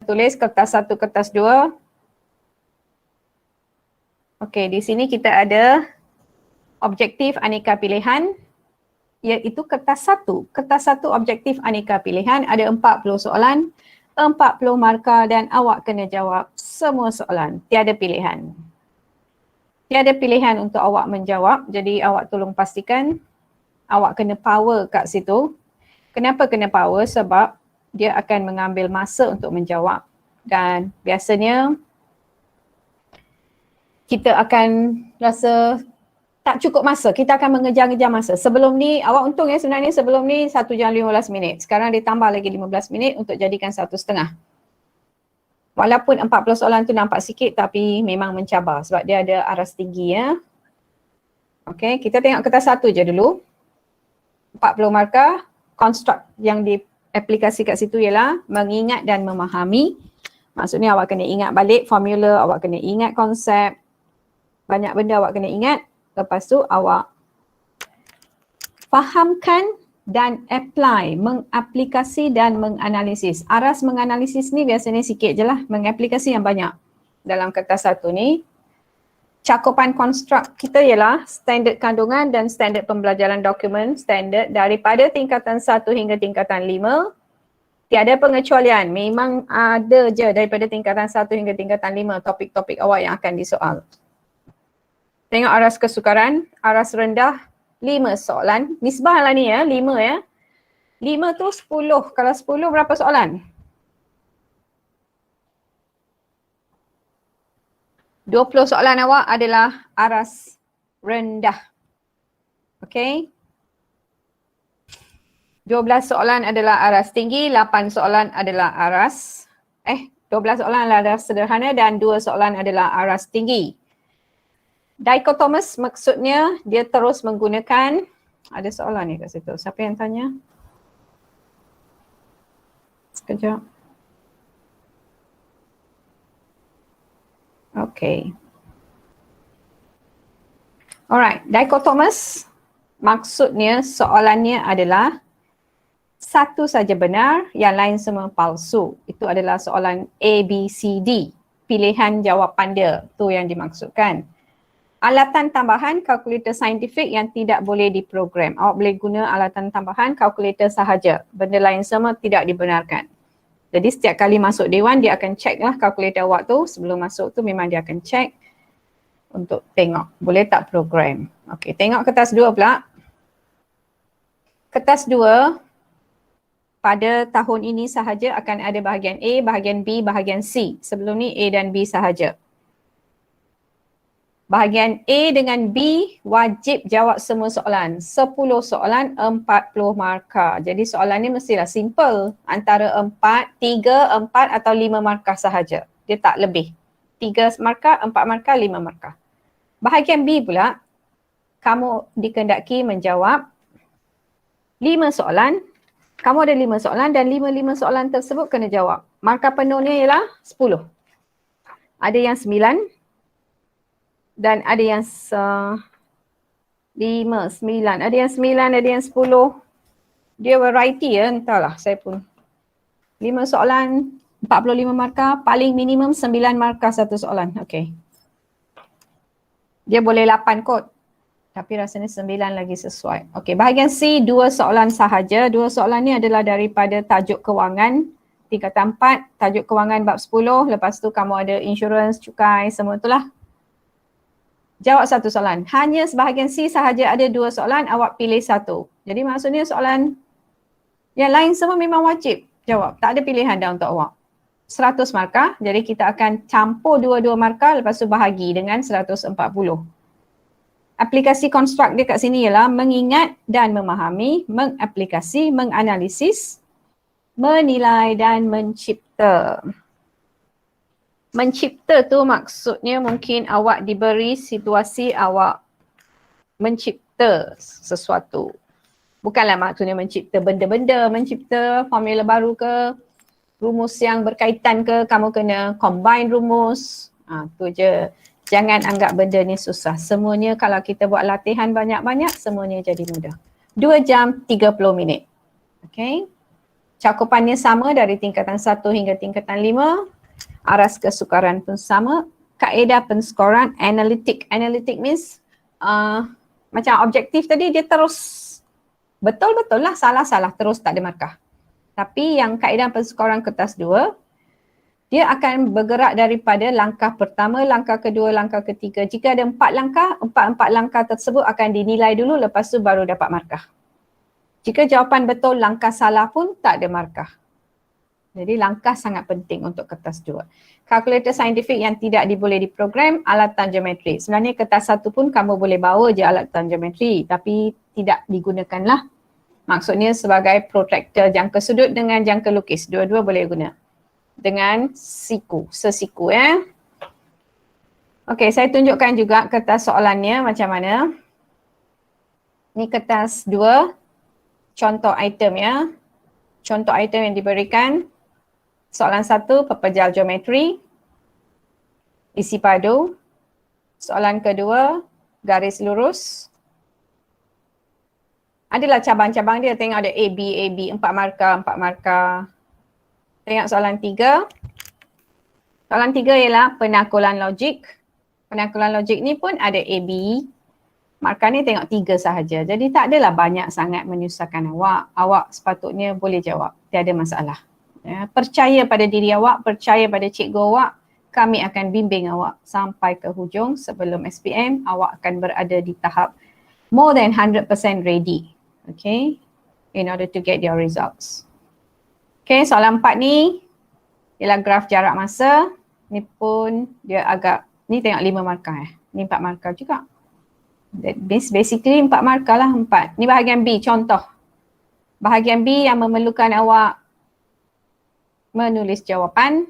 tulis kertas 1, kertas 2. Okey, di sini kita ada objektif aneka pilihan iaitu kertas 1. Kertas 1 objektif aneka pilihan ada 40 soalan, 40 markah dan awak kena jawab semua soalan. Tiada pilihan. Tiada pilihan untuk awak menjawab, jadi awak tolong pastikan awak kena power kat situ. Kenapa kena power? Sebab dia akan mengambil masa untuk menjawab dan biasanya kita akan rasa tak cukup masa, kita akan mengejar-ngejar masa. Sebelum ni, awak untung ya sebenarnya sebelum ni 1 jam 15 minit. Sekarang ditambah lagi 15 minit untuk jadikan 1,5. Walaupun 40 soalan tu nampak sikit tapi memang mencabar sebab dia ada aras tinggi ya. Okey, kita tengok kertas 1 je dulu. 40 markah, construct yang diaplikasi kat situ ialah mengingat dan memahami. Maksudnya awak kena ingat balik formula, awak kena ingat konsep. Banyak benda awak kena ingat. Lepas tu awak fahamkan dan apply, mengaplikasi dan menganalisis. Aras menganalisis ni biasanya sikit je lah, mengaplikasi yang banyak. Dalam kertas 1 ni, cakupan konstruk kita ialah standard kandungan dan standard pembelajaran dokumen standard daripada tingkatan 1 hingga tingkatan 5. Tiada pengecualian, memang ada je daripada tingkatan 1 hingga tingkatan 5 topik-topik awak yang akan disoal. Tengok aras kesukaran, aras rendah 5 soalan. Nisbah lah ni ya, 5 ya. 5 tu 10, kalau 10 berapa soalan? 20 soalan awak adalah aras rendah. Okey. 12 soalan adalah aras tinggi, 8 soalan adalah aras 12 soalan adalah aras sederhana dan 2 soalan adalah aras tinggi. Dichotomous maksudnya dia terus menggunakan, ada soalan ni kat situ. Siapa yang tanya? Sekejap. Okay. Alright, dichotomous maksudnya soalannya adalah satu saja benar, yang lain semua palsu. Itu adalah soalan A, B, C, D. Pilihan jawapan dia, tu yang dimaksudkan. Alatan tambahan kalkulator saintifik yang tidak boleh diprogram. Awak boleh guna alatan tambahan kalkulator sahaja. Benda lain semua tidak dibenarkan. Jadi setiap kali masuk dewan dia akan check lah kalkulator awak tu. Sebelum masuk tu memang dia akan check untuk tengok boleh tak program. Okey, tengok kertas 2 pula. Kertas 2 pada tahun ini sahaja akan ada bahagian A, bahagian B, bahagian C. Sebelum ni A dan B sahaja. Bahagian A dengan B wajib jawab semua soalan. 10 soalan, 40 markah. Jadi soalan ni mestilah simple. Antara 4, 3, 4 atau 5 markah sahaja. Dia tak lebih. 3 markah, 4 markah, 5 markah. Bahagian B pula, kamu dikehendaki menjawab 5 soalan. Kamu ada 5 soalan dan 5 soalan tersebut kena jawab. Markah penuhnya ialah 10. Ada yang 9. Dan ada yang 5, 9. Ada yang 9, ada yang 10. Dia variety ya, entahlah saya pun. 5 soalan, 45 markah, paling minimum 9 markah satu soalan. Okey. Dia boleh 8 kot. Tapi rasanya 9 lagi sesuai. Okey, bahagian C 2 soalan sahaja. 2 soalan ni adalah daripada tajuk kewangan. Tingkatan 4, tajuk kewangan bab 10. Lepas tu kamu ada insurans, cukai, semua itulah. Jawab satu soalan. Hanya sebahagian C sahaja ada 2 soalan, awak pilih satu. Jadi maksudnya soalan yang lain semua memang wajib jawab. Tak ada pilihan dah untuk awak. 100 markah, jadi kita akan campur 2 markah lepas tu bahagi dengan 140. Aplikasi konstruk dia kat sini ialah mengingat dan memahami, mengaplikasi, menganalisis, menilai dan mencipta. Mencipta tu maksudnya mungkin awak diberi situasi awak mencipta sesuatu. Bukanlah maksudnya mencipta benda-benda, mencipta formula baru ke, rumus yang berkaitan ke, kamu kena combine rumus. Tu je. Jangan anggap benda ni susah. Semuanya kalau kita buat latihan banyak-banyak, semuanya jadi mudah. 2 jam 30 minit. Okay. Cakupannya sama dari tingkatan 1 hingga tingkatan 5. Aras kesukaran pun sama. Kaedah penskoran analitik. Analitik means macam objektif tadi dia terus betul-betul lah, salah-salah terus tak ada markah. Tapi yang kaedah penskoran kertas 2, dia akan bergerak daripada langkah pertama, langkah kedua, langkah ketiga. Jika ada 4 langkah, 4 langkah tersebut akan dinilai dulu, lepas tu baru dapat markah. Jika jawapan betul, langkah salah pun tak ada markah. Jadi langkah sangat penting untuk kertas 2. Kalkulator saintifik yang tidak diboleh diprogram, alatan geometri. Sebenarnya kertas 1 pun kamu boleh bawa je alatan geometri, tapi tidak digunakanlah. Maksudnya sebagai protractor jangka sudut dengan jangka lukis. Dua-dua boleh guna. Dengan sesiku ya. Okey, saya tunjukkan juga kertas soalannya macam mana. Ini kertas 2. Contoh item ya. Contoh item yang diberikan. Soalan 1, pepejal geometri. Isi padu. Soalan kedua, garis lurus. Adalah cabang-cabang dia, tengok ada A, B, 4 markah. Tengok soalan 3. Soalan 3 ialah penakulan logik. Penakulan logik ni pun ada A, B. Markah ni tengok 3 sahaja. Jadi tak adalah banyak sangat menyusahkan awak. Awak sepatutnya boleh jawab. Tiada masalah. Ya, percaya pada diri awak, percaya pada cikgu awak. Kami akan bimbing awak sampai ke hujung. Sebelum SPM, awak akan berada di tahap more than 100% ready. Okay. In order to get your results. Okay, soalan 4 ni ialah graf jarak masa. Ni pun dia agak, ni tengok 5 markah Ni 4 markah juga. Basically 4 markah lah, 4. Ni bahagian B, contoh. Bahagian B yang memerlukan awak menulis jawapan.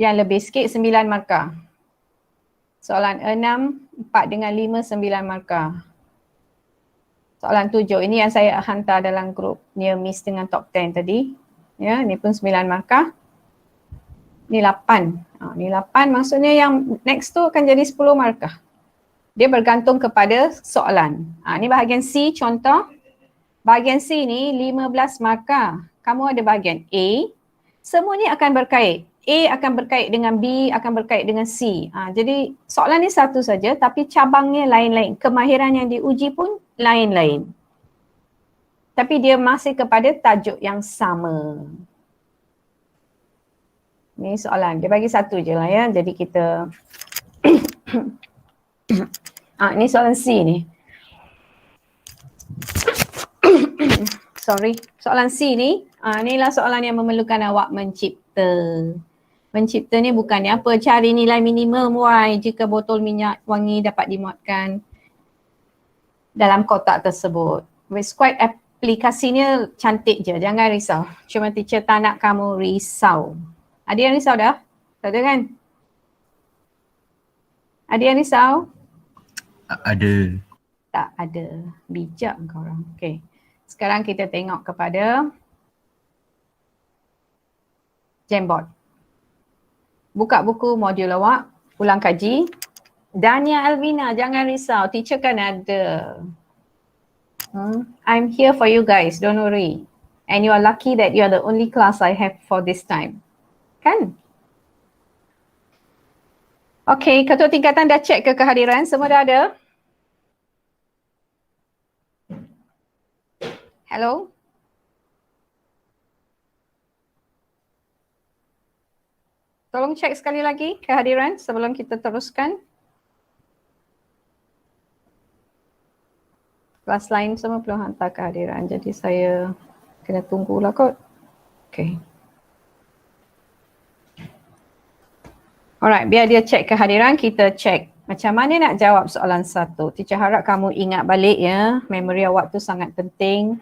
Yang lebih sikit 9 markah. Soalan 6, 4 dengan 5, 9 markah. Soalan 7, ini yang saya hantar dalam grup near miss dengan top 10 tadi. Ya, ni pun 9 markah. Ni 8. Ni 8 maksudnya yang next tu akan jadi 10 markah. Dia bergantung kepada soalan. Ni bahagian C contoh. Bahagian C ni 15 markah. Kamu ada bahagian A. Semuanya akan berkait. A akan berkait dengan B, akan berkait dengan C. Jadi soalan ni satu saja tapi cabangnya lain-lain. Kemahiran yang diuji pun lain-lain. Tapi dia masih kepada tajuk yang sama. Ni soalan, dia bagi satu je lah ya. Jadi kita ni soalan C ni. Sorry, soalan C ni, inilah soalan yang memerlukan awak mencipta. Mencipta ni bukannya apa, cari nilai minimum Y jika botol minyak wangi dapat dimuatkan dalam kotak tersebut. It's quite aplikasinya cantik je, jangan risau. Cuma teacher tak nak kamu risau. Ada yang risau dah? Tak ada kan? Ada yang risau? Ada. Tak ada. Bijak kau orang. Okay. Sekarang kita tengok kepada Jamboard. Buka buku modul awak, ulang kaji. Dania Alvina, jangan risau. Teacher kan ada. I'm here for you guys, don't worry. And you are lucky that you are the only class I have for this time. Kan? Okay, ketua tingkatan dah cek ke kehadiran? Semua dah ada? Hello? Tolong cek sekali lagi kehadiran sebelum kita teruskan. Kelas lain semua belum hantar kehadiran, jadi saya kena tunggulah kot. Okay. Alright, biar dia cek kehadiran, kita cek macam mana nak jawab soalan 1. Teacher harap kamu ingat balik ya, memori awak tu sangat penting.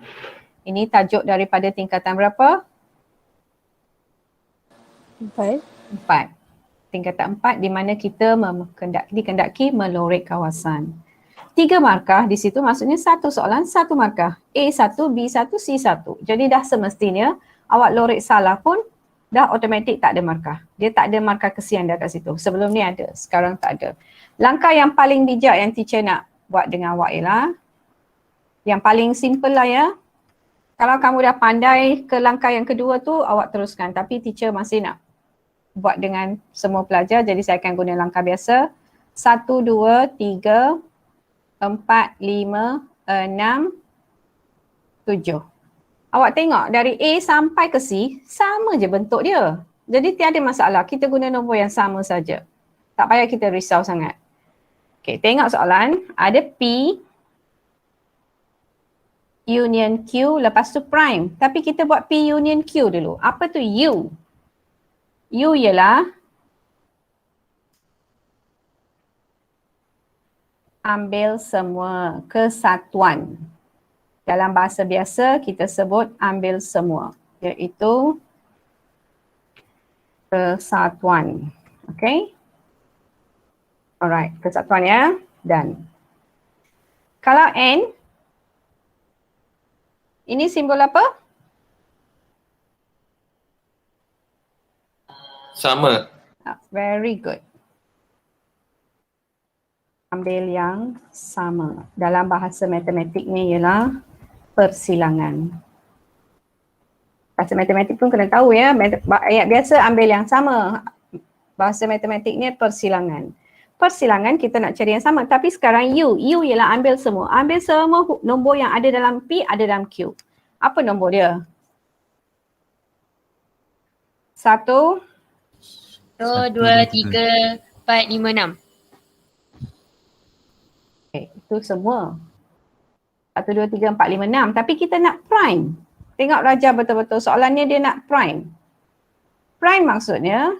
Ini tajuk daripada tingkatan berapa? 4. Tingkatan 4 di mana kita dikendaki melorek kawasan. 3 markah di situ maksudnya satu soalan, 1 markah. A1, B1, C1. Jadi dah semestinya awak lorek salah pun dah automatik tak ada markah. Dia tak ada markah kesian dah kat situ. Sebelum ni ada, sekarang tak ada. Langkah yang paling bijak yang teacher nak buat dengan awak ialah yang paling simple lah ya. Kalau kamu dah pandai ke langkah yang kedua tu, awak teruskan. Tapi teacher masih nak buat dengan semua pelajar, jadi saya akan guna langkah biasa. 1, 2, 3, 4, 5, 6, 7. Awak tengok dari A sampai ke C, sama je bentuk dia. Jadi tiada masalah, kita guna nombor yang sama saja. Tak payah kita risau sangat. Okay, tengok soalan, ada P union Q lepas tu prime. Tapi kita buat P union Q dulu. Apa tu U? U ialah ambil semua kesatuan. Dalam bahasa biasa kita sebut ambil semua, iaitu kesatuan. Okay? Alright, kesatuan ya. Dan kalau N, ini simbol apa? Sama. Very good. Ambil yang sama. Dalam bahasa matematik ni ialah persilangan. Bahasa matematik pun kena tahu ya. Ayat biasa ambil yang sama. Bahasa matematik ni persilangan. Persilangan kita nak cari yang sama. Tapi sekarang U. U ialah ambil semua. Ambil semua nombor yang ada dalam P ada dalam Q. Apa nombor dia? 1, 2, 3, 4, 5, 6. okay, itu semua. 1, 2, 3, 4, 5, 6. Tapi kita nak prime. Tengok Raja betul-betul. Soalannya dia nak prime. Prime maksudnya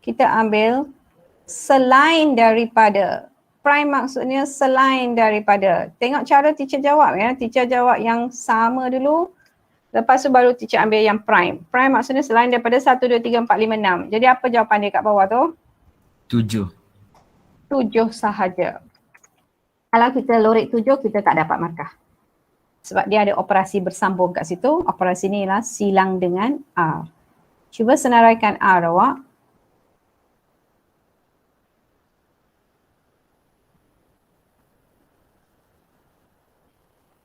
kita ambil selain daripada. Prime maksudnya selain daripada. Tengok cara teacher jawab ya. Teacher jawab yang sama dulu. Lepas tu baru teacher ambil yang prime. Prime maksudnya selain daripada 1, 2, 3, 4, 5, 6. Jadi apa jawapan dia kat bawah tu? 7. 7 sahaja. Kalau kita lorek 7, kita tak dapat markah. Sebab dia ada operasi bersambung kat situ. Operasi ni ialah silang dengan R. Cuba senaraikan R awak.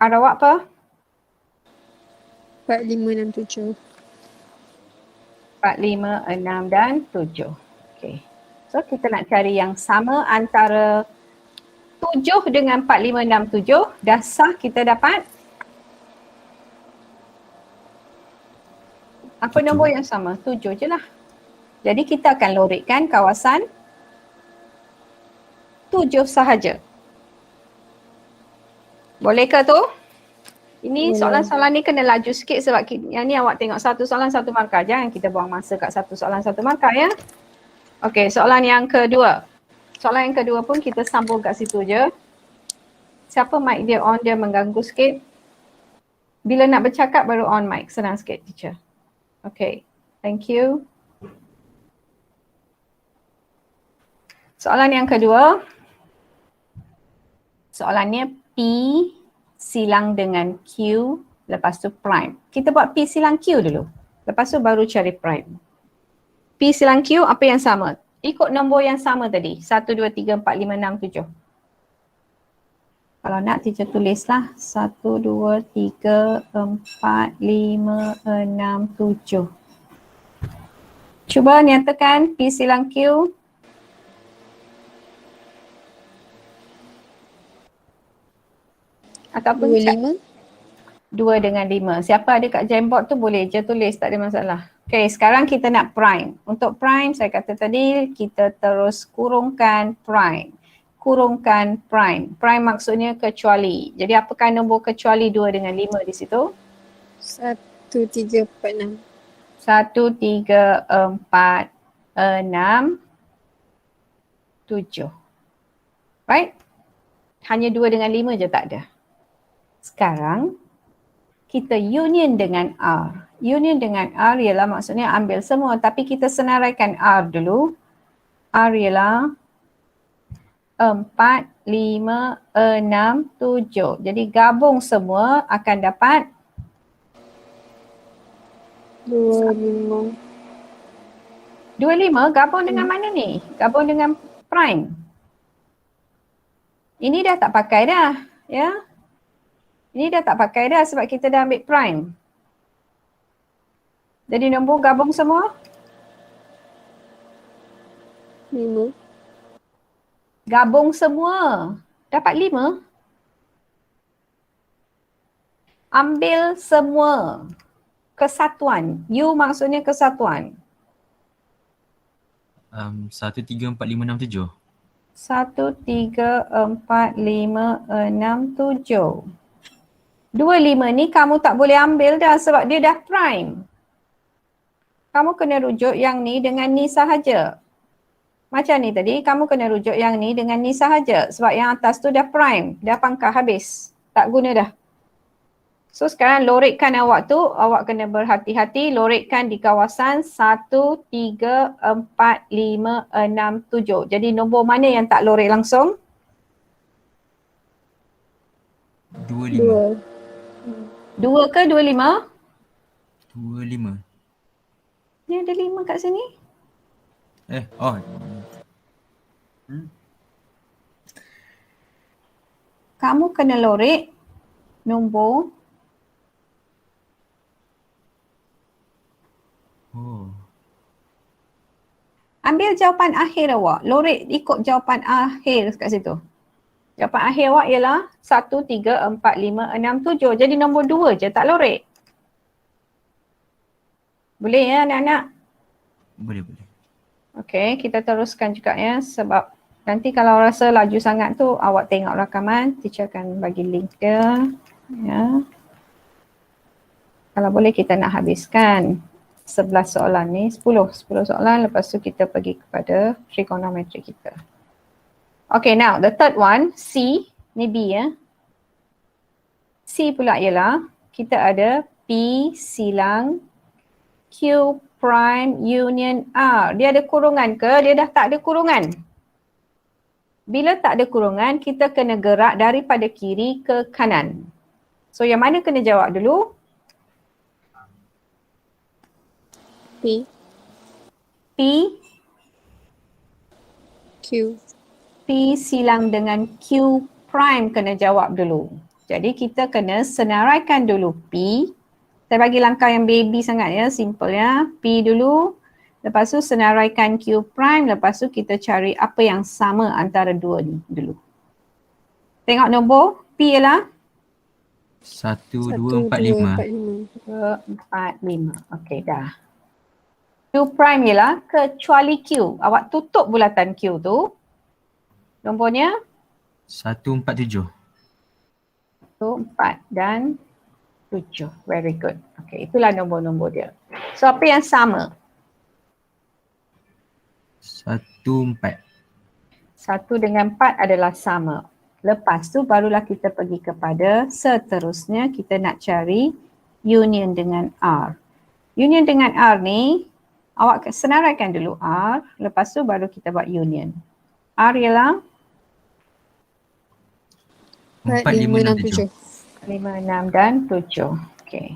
R awak apa? 4, 5, 6, 7. 4, 5, 6 dan 7. Okay. So kita nak cari yang sama antara 7 dengan 4, 5, 6, 7. Dah sah kita dapat. Apa 7. nombor yang sama? 7 je lah. Jadi kita akan lorekkan kawasan 7 sahaja. Boleh ke tu? Ini soalan-soalan ni kena laju sikit sebab yang ni awak tengok satu soalan satu markah. Jangan kita buang masa kat satu soalan satu markah ya. Okey, soalan yang kedua. Soalan yang kedua pun kita sambung kat situ je. Siapa mic dia on, dia mengganggu sikit. Bila nak bercakap baru on mic. Senang sikit teacher. Okey, thank you. Soalan yang kedua. Soalannya P silang dengan Q, lepas tu prime. Kita buat P silang Q dulu. Lepas tu baru cari prime. P silang Q apa yang sama? Ikut nombor yang sama tadi. 1, 2, 3, 4, 5, 6, 7. Kalau nak teacher tulislah. 1, 2, 3, 4, 5, 6, 7. Cuba nyatakan P silang Q. Ataupun 2, 5. 2 dengan 5. Siapa ada kat Jamboard tu boleh je tulis, tak ada masalah. Okay, sekarang kita nak prime. Untuk prime, saya kata tadi, kita terus kurungkan prime. Kurungkan prime. Prime maksudnya kecuali. Jadi apakah nombor kecuali 2 dengan 5 di situ? 1, 3, 4, 6. 1, 3, 4, 6, 7. Right? Hanya 2 dengan 5 je tak ada. Sekarang kita union dengan R. Union dengan R ialah maksudnya ambil semua, tapi kita senaraikan R dulu. R ialah 4, 5, 6, 7. Jadi gabung semua akan dapat 2, 5. 25. Gabung dengan mana ni? Gabung dengan prime. Ini dah tak pakai dah, ya. Ini dah tak pakai dah sebab kita dah ambil prime. Jadi nombor gabung semua. 5. Gabung semua. Dapat 5. Ambil semua. Kesatuan. U maksudnya kesatuan. 1, 3, 4, 5, 6, 7. 1, 3, 4, 5, 6, 7. 25 ni kamu tak boleh ambil dah sebab dia dah prime. Kamu kena rujuk yang ni dengan ni sahaja. Macam ni tadi, kamu kena rujuk yang ni dengan ni sahaja. Sebab yang atas tu dah prime, dah pangkal habis. Tak guna dah. So sekarang lorekkan awak tu, awak kena berhati-hati lorekkan di kawasan 1, 3, 4, 5, 6, 7. Jadi nombor mana yang tak lorek langsung? 2, 5. 2. 2 ke 25? 2, 5. Ni ada 5 kat sini. Oh. Kamu kena lorek nombor ambil jawapan akhir awak. Lorek ikut jawapan akhir kat situ. Jawapan akhir awak ialah 1, 3, 4, 5, 6, 7. Jadi nombor 2 je tak lorek. Boleh ya anak-anak? Boleh. Okey, kita teruskan juga ya sebab nanti kalau rasa laju sangat tu awak tengok rakaman, teacher akan bagi link dia. Ya. Kalau boleh kita nak habiskan 11 soalan ni, 10 soalan, lepas tu kita pergi kepada trigonometry kita. Okay, now the third one, C, ni B ya. C pula ialah kita ada P silang Q prime union R. Dia ada kurungan ke? Dia dah tak ada kurungan. Bila tak ada kurungan, kita kena gerak daripada kiri ke kanan. So yang mana kena jawab dulu? P. P. Q. P silang dengan Q prime kena jawab dulu. Jadi kita kena senaraikan dulu P. Saya bagi langkah yang baby sangat ya, simple ya. P dulu, lepas tu senaraikan Q prime, lepas tu kita cari apa yang sama antara dua ni dulu. Tengok nombor, P ialah? 1, 2, 4, 5. 2, 4, 5. Okey dah. Q prime ialah kecuali Q. Awak tutup bulatan Q tu. Nombornya? 1, 4, 7. 1, 4 dan 7. Very good. Okay, itulah nombor-nombor dia. So apa yang sama? 1, 4. 1 dengan 4 adalah sama. Lepas tu barulah kita pergi kepada seterusnya kita nak cari union dengan R. Union dengan R ni, awak senaraikan dulu R, lepas tu baru kita buat union. R ialah? 4, 5, 6, 7. 5, 6 dan 7. Okay.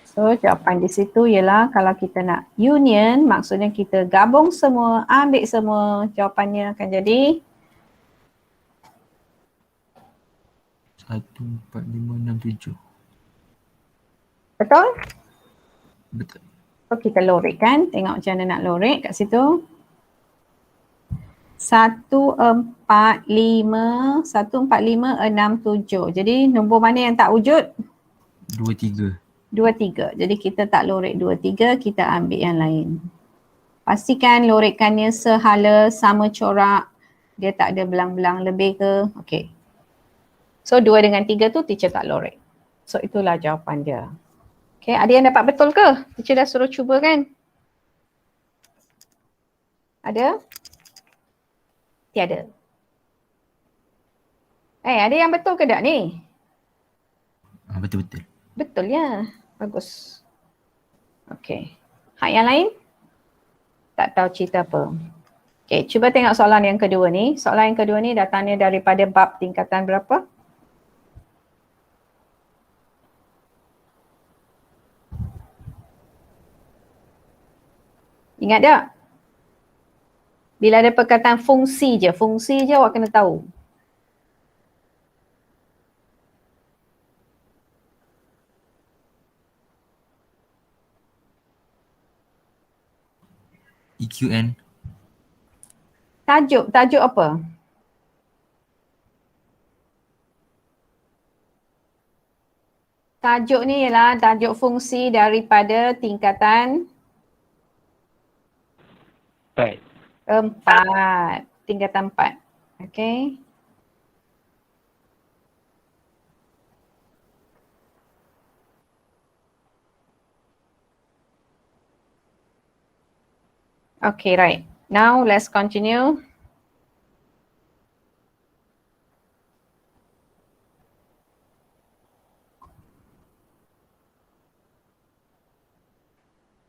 So jawapan di situ ialah kalau kita nak union, maksudnya kita gabung semua, ambil semua, jawapannya akan jadi 1, 4, 5, 6, 7. betul? Betul. So kita lorek kan, tengok macam mana nak lorek kat situ. 1, 4, 5, 1, 4, 5, 6, 7. Jadi nombor mana yang tak wujud? 2, 3. 2, 3. Jadi kita tak lorek 2, 3, kita ambil yang lain. Pastikan lorekkannya sehala, sama corak. Dia tak ada belang-belang lebih ke. Okay. So 2 dengan 3 tu teacher tak lorek. So itulah jawapan dia. Okay, ada yang dapat betul ke? Teacher dah suruh cuba kan? Ada? Tiada. Ada yang betul ke tak ni? Betul-betul. Betul ya. Bagus. Okay. Hak yang lain? Tak tahu cerita apa. Okay, cuba tengok soalan yang kedua ni. Soalan yang kedua ni datangnya daripada bab tingkatan berapa? Ingat tak? Bila ada perkataan fungsi je awak kena tahu. EQN. Tajuk apa? Tajuk ni ialah tajuk fungsi daripada tingkatan 4. 4. Tingkatan 4. Okay. Okay, right. Now let's continue.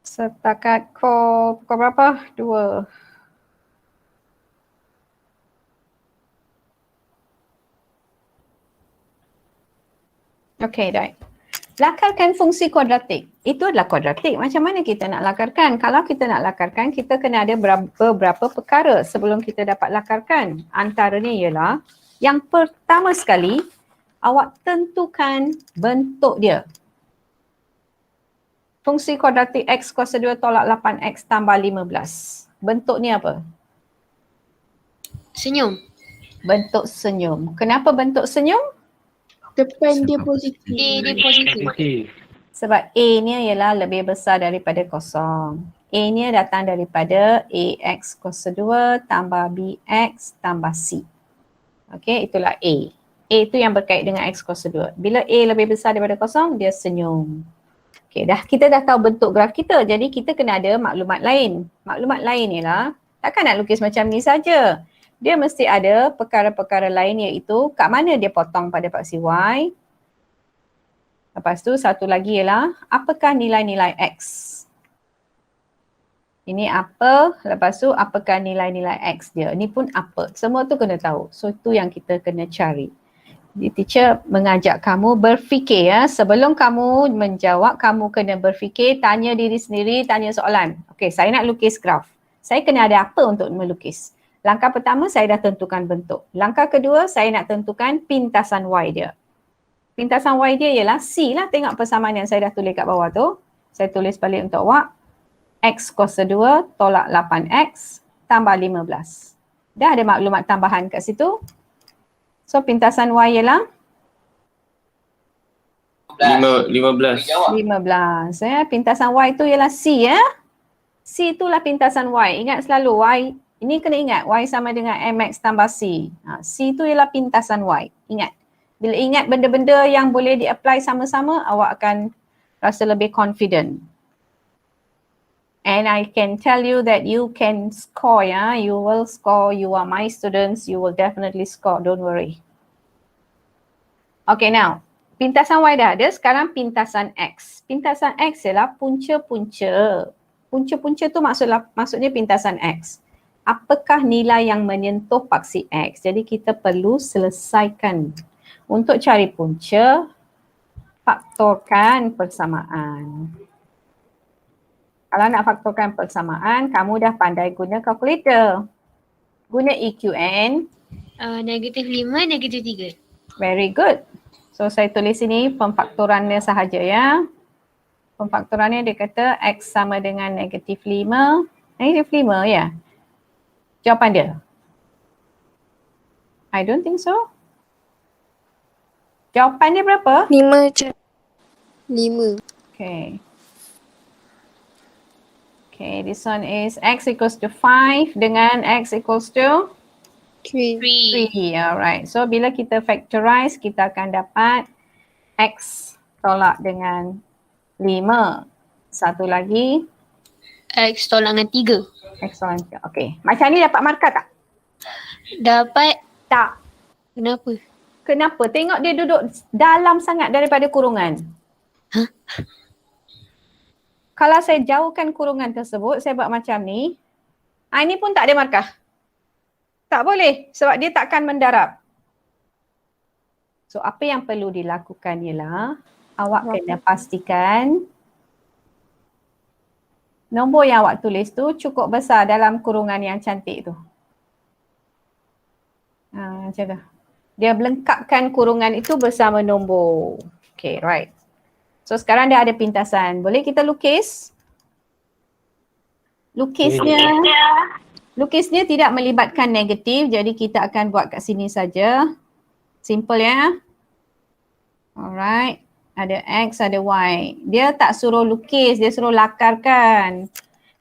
Setakat pukul berapa? 2. Okay, right. Lakarkan fungsi kuadratik. Itu adalah kuadratik. Macam mana kita nak lakarkan? Kalau kita nak lakarkan, kita kena ada beberapa perkara sebelum kita dapat lakarkan. Antaranya ialah yang pertama sekali, awak tentukan bentuk dia. Fungsi kuadratik X kuasa 2 tolak 8X tambah 15. Bentuk ni apa? Senyum. Bentuk senyum. Kenapa bentuk senyum? Depan dia positif. A dia positif. Positif. Sebab A ni ialah lebih besar daripada kosong. A ni datang daripada AX kuasa 2 tambah BX tambah C. Okey, itulah A. A tu yang berkait dengan X kuasa 2. Bila A lebih besar daripada kosong, dia senyum. Okey, kita dah tahu bentuk graf kita. Jadi kita kena ada maklumat lain. Maklumat lain ialah takkan nak lukis macam ni saja. Dia mesti ada perkara-perkara lain iaitu kat mana dia potong pada paksi Y. Lepas tu satu lagi ialah apakah nilai-nilai X. Ini apa, lepas tu apakah nilai-nilai X dia. Ini pun apa. Semua tu kena tahu. So itu yang kita kena cari. Jadi teacher mengajak kamu berfikir ya. Sebelum kamu menjawab, kamu kena berfikir, tanya diri sendiri, tanya soalan. Okey, saya nak lukis graf. Saya kena ada apa untuk melukis? Langkah pertama, saya dah tentukan bentuk. Langkah kedua, saya nak tentukan pintasan Y dia. Pintasan Y dia ialah C lah. Tengok persamaan yang saya dah tulis kat bawah tu. Saya tulis balik untuk awak. X kuasa 2 tolak 8X tambah 15. Dah ada maklumat tambahan kat situ. So pintasan Y ialah 15. 15. Pintasan Y tu ialah C ya. C itulah pintasan Y. Ingat selalu Y. Ini kena ingat, Y sama dengan MX tambah C. C tu ialah pintasan Y. Ingat. Bila ingat benda-benda yang boleh di-apply sama-sama, awak akan rasa lebih confident. And I can tell you that you can score ya. You will score. You are my students. You will definitely score. Don't worry. Okay now. Pintasan Y dah ada. Sekarang pintasan X. Pintasan X ialah punca-punca. Punca-punca tu maksudnya pintasan X. Apakah nilai yang menyentuh paksi X? Jadi kita perlu selesaikan. Untuk cari punca, faktorkan persamaan. Kalau nak faktorkan persamaan, kamu dah pandai guna kalkulator. Guna EQN. Negatif 5, negatif 3. Very good. So saya tulis sini pemfaktorannya sahaja ya. Pemfaktorannya dia kata X sama dengan negatif 5. Negatif 5 ya. Jawapan dia. I don't think so. Jawapan dia berapa? 5 je. 5. Okay. Okay, this one is X equals to 5 dengan X equals to 3. 3. 3. Alright. So bila kita factorize, kita akan dapat X tolak dengan 5. Satu lagi. X tolak dengan 3. X tolak dengan 3. Okay. Macam ni dapat markah tak? Dapat. Tak. Kenapa? Kenapa? Tengok dia duduk dalam sangat daripada kurungan. Hah? Kalau saya jauhkan kurungan tersebut, saya buat macam ni. Ini pun tak ada markah. Tak boleh sebab dia takkan mendarab. So apa yang perlu dilakukan ialah awak kena pastikan nombor yang awak tulis tu cukup besar dalam kurungan yang cantik tu. Macam tu. Dia melengkapkan kurungan itu bersama nombor. Okay, right. So sekarang dah ada pintasan. Boleh kita lukis? Lukisnya tidak melibatkan negatif, jadi kita akan buat kat sini saja. Simple ya. Alright. Ada X, ada Y. Dia tak suruh lukis, dia suruh lakarkan.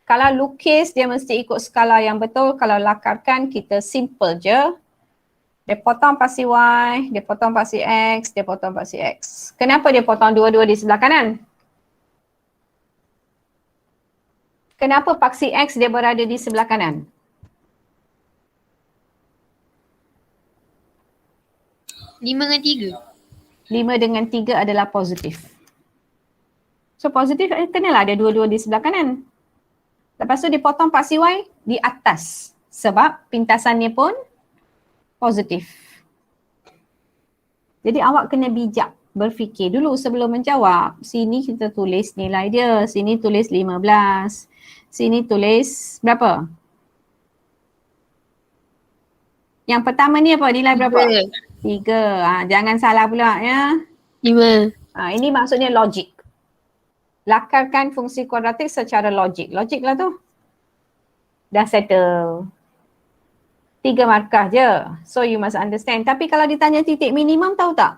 Kalau lukis, dia mesti ikut skala yang betul. Kalau lakarkan, kita simple je. Dia potong pasti Y, dia potong pasti X, dia potong pasti X. Kenapa dia potong dua-dua di sebelah kanan? Kenapa paksi X dia berada di sebelah kanan? Lima dengan 3. 5 dengan 3 adalah positif. So positif kenalah ada dua-dua di sebelah kanan. Lepas tu dipotong paksi Y di atas. Sebab pintasannya pun positif. Jadi awak kena bijak berfikir dulu sebelum menjawab. Sini kita tulis nilai dia. Sini tulis 15. Sini tulis berapa? Yang pertama ni apa? Nilai berapa? 3. Jangan salah pula ya. 5. Ini maksudnya logik. Lakarkan fungsi kuadratik secara logik. Logik lah tu. Dah settle. 3 markah je. So you must understand. Tapi kalau ditanya titik minimum tahu tak?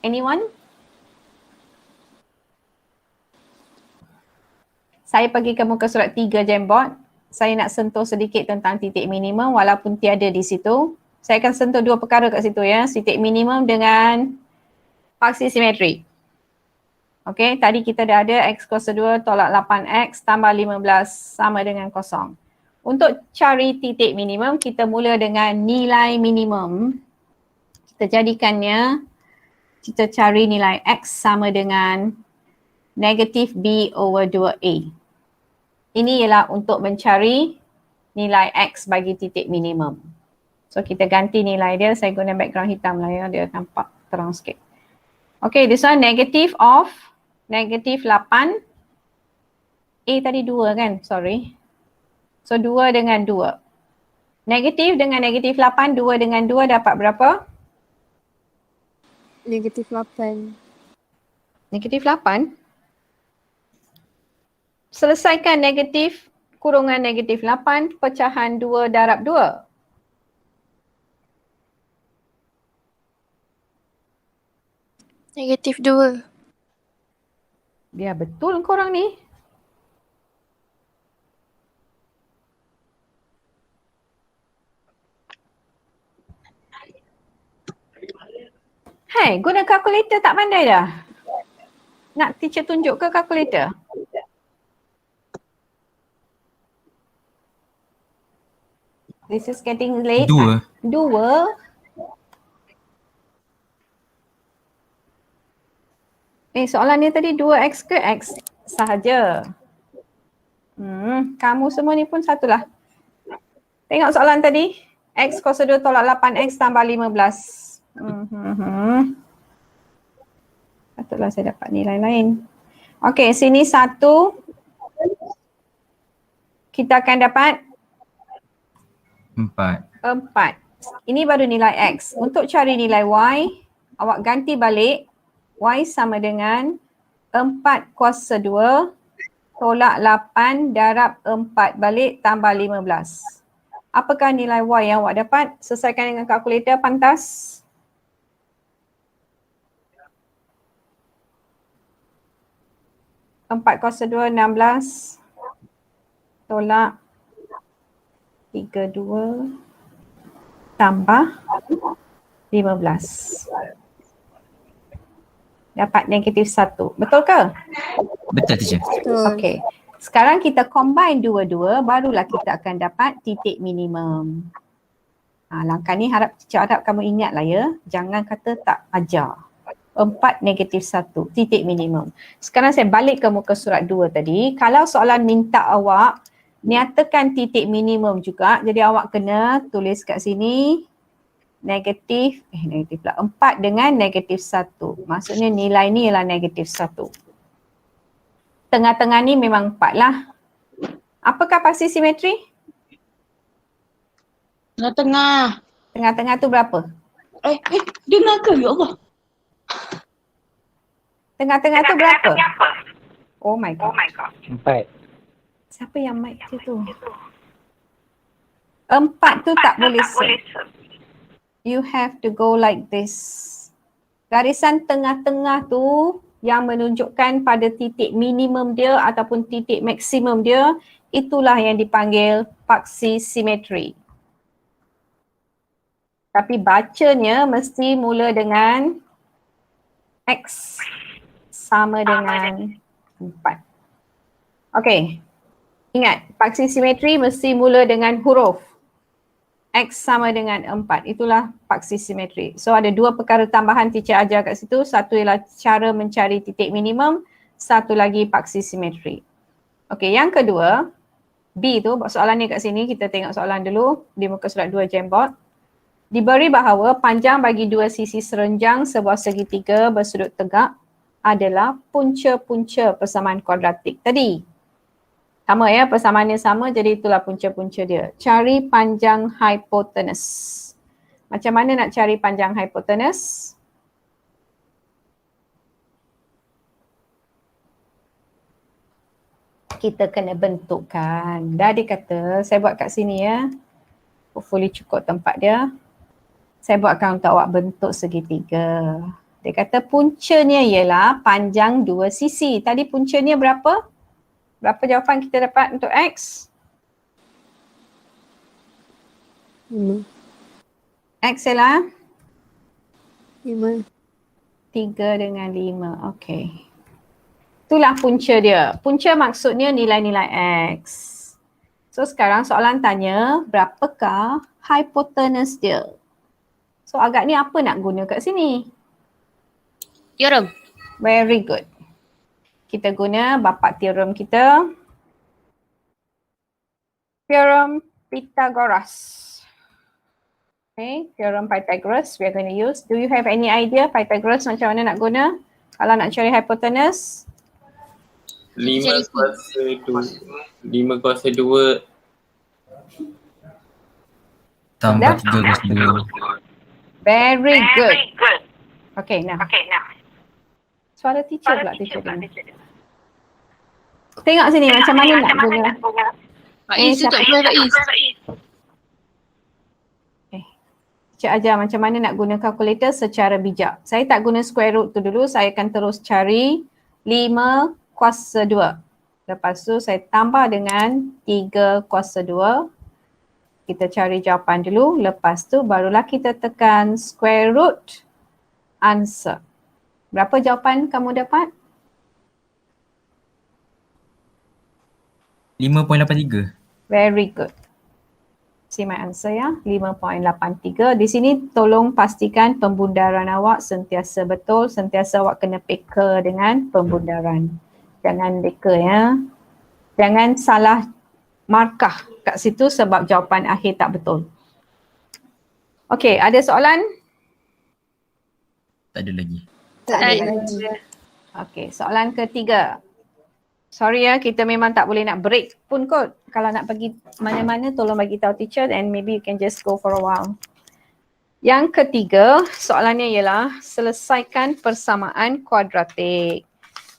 Anyone? Saya pergi ke muka surat 3 Jamboard. Saya nak sentuh sedikit tentang titik minimum walaupun tiada di situ. Saya akan sentuh 2 perkara kat situ ya. Titik minimum dengan paksi simetri. Okey, tadi kita dah ada X kuasa 2 tolak 8X tambah 15 sama dengan kosong. Untuk cari titik minimum, kita mula dengan nilai minimum. Kita jadikannya, kita cari nilai X sama dengan negatif B over 2A. Ini ialah untuk mencari nilai X bagi titik minimum. So kita ganti nilai dia, saya guna background hitam lah ya, dia nampak terang sikit. Okay, this one negative of negatif 8. A tadi 2 kan, sorry. So 2 dengan 2. Negatif dengan negatif 8, 2 dengan 2 dapat berapa? Negatif 8. Negatif 8? Selesaikan negatif kurungan negatif 8 pecahan 2 darab 2. Negatif 2. Biar betul korang ni. Hai, guna kalkulator tak pandai dah? Nak teacher tunjuk ke kalkulator? This is getting late. 2. 2. Soalan ni tadi 2X ke X sahaja. Kamu semua ni pun satulah. Tengok soalan tadi. X kuasa 2 tolak 8X tambah 15. Patutlah saya dapat nilai lain. Okey, sini 1. Kita akan dapat 4. Ini baru nilai X. Untuk cari nilai Y, awak ganti balik. Y sama dengan 4 kuasa 2 tolak 8 darab 4 balik tambah 15. Apakah nilai Y yang awak dapat? Selesaikan dengan kalkulator, pantas. Empat kuasa 2, 16 tolak 32 tambah 15. Dapat negatif 1. Betul ke? Betul teacher. Betul. Okey. Sekarang kita combine dua-dua, barulah kita akan dapat titik minimum. Langkah ni harap kamu ingat lah ya. Jangan kata tak ajar. 4 negatif 1, titik minimum. Sekarang saya balik ke muka surat 2 tadi. Kalau soalan minta awak nyatakan titik minimum juga, jadi awak kena tulis kat sini negatif pula 4 dengan negatif 1. Maksudnya nilai ni ialah negatif 1. Tengah-tengah ni memang 4 lah. Apakah paksi simetri? Tengah-tengah. Tengah-tengah tu berapa? Dengar ke ya Allah? Tengah-tengah tu berapa? Oh my god. 4. Siapa yang mic dia tu? 4 tu tak boleh serve. You have to go like this. Garisan tengah-tengah tu yang menunjukkan pada titik minimum dia ataupun titik maksimum dia, itulah yang dipanggil paksi simetri. Tapi bacanya mesti mula dengan X sama dengan 4. Okey. Ingat, paksi simetri mesti mula dengan huruf X sama dengan 4. Itulah paksi simetri. So ada dua perkara tambahan teacher ajar kat situ. Satu ialah cara mencari titik minimum. Satu lagi paksi simetri. Okey, yang kedua, B tu, soalan ni kat sini, kita tengok soalan dulu di muka surat 2 Jamboard. Diberi bahawa panjang bagi dua sisi serenjang sebuah segitiga bersudut tegak adalah punca-punca persamaan kuadratik tadi. Sama ya, persamaannya sama, jadi itulah punca-punca dia. Cari panjang hipotenus. Macam mana nak cari panjang hipotenus? Kita kena bentukkan. Dah dia kata, saya buat kat sini ya. Hopefully cukup tempat dia. Saya buatkan untuk awak bentuk segitiga. Dia kata puncanya ialah panjang dua sisi. Tadi puncanya berapa? Berapa jawapan kita dapat untuk X? 5. X ialah 5. 3 dengan 5. Okey. Itulah punca dia. Punca maksudnya nilai-nilai X. So sekarang soalan tanya berapakah hipotenus dia? So agaknya apa nak guna kat sini? Theorem. Very good. Kita guna bapa teorem kita. Theorem Pythagoras. Okay, theorem Pythagoras we are going to use. Do you have any idea Pythagoras macam mana nak guna? Kalau nak cari hypotenuse? 5 kuasa 2 Tambah Dah? 3 kuasa 2. Very good. Okay, now. Suara teacher pula teacher dengar. Tengok sini macam mana nak guna. Faiz tu tak boleh Faiz. Cik ajar macam mana nak guna kalkulator secara bijak. Saya tak guna square root tu dulu, saya akan terus cari 5 kuasa 2. Lepas tu saya tambah dengan 3 kuasa 2. Kita cari jawapan dulu, lepas tu barulah kita tekan square root answer. Berapa jawapan kamu dapat? 5.83. Very good. See my answer ya, 5.83. Di sini tolong pastikan pembundaran awak sentiasa betul, sentiasa awak kena peka dengan pembundaran. Jangan leka ya. Jangan salah markah kat situ sebab jawapan akhir tak betul. Okey, ada soalan? Tak ada lagi. Tak Tak ada ada. lagi. Okey, soalan ketiga. Sorry ya, kita memang tak boleh nak break pun kot. Kalau nak pergi mana-mana tolong bagi tahu teacher and maybe you can just go for a while. Yang ketiga, soalannya ialah selesaikan persamaan kuadratik.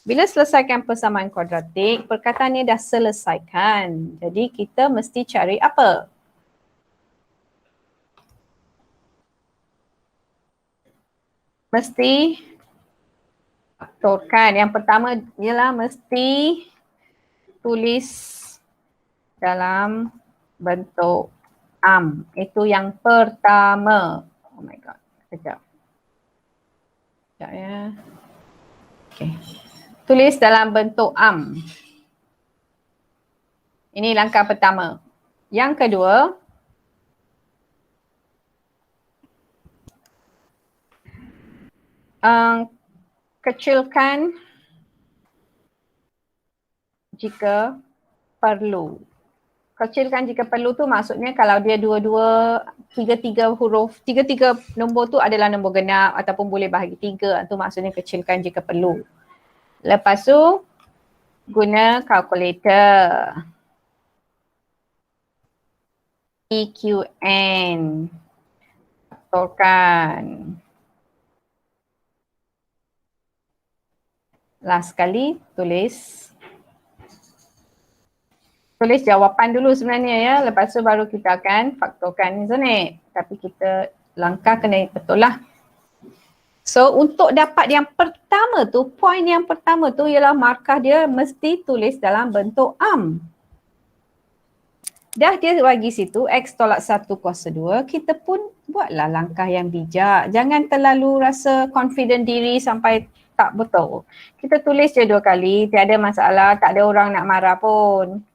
Bila selesaikan persamaan kuadratik, perkataannya dah selesaikan. Jadi kita mesti cari apa? Mesti faktorkan. Yang pertama ialah mesti tulis dalam bentuk Itu yang pertama. Oh my god. Sekejap. Sekejap ya. Okay. Tulis dalam bentuk Ini langkah pertama. Yang kedua, kecilkan jika perlu. Kecilkan jika perlu tu maksudnya kalau dia tiga-tiga nombor tu adalah nombor genap ataupun boleh bahagi 3, tu maksudnya kecilkan jika perlu. Lepas tu guna kalkulator. EQN. Faktorkan. Last kali tulis tulis jawapan dulu sebenarnya ya. Lepas tu baru kita akan faktorkan, isn't it? Tapi kita langkah kena betul lah. So untuk dapat yang pertama tu, poin yang pertama tu ialah markah dia mesti tulis dalam bentuk am. Dah dia bagi situ X tolak 1 kuasa 2, kita pun buatlah langkah yang bijak. Jangan terlalu rasa confident diri sampai tak betul. Kita tulis je 2 kali, tiada masalah, tak ada orang nak marah pun.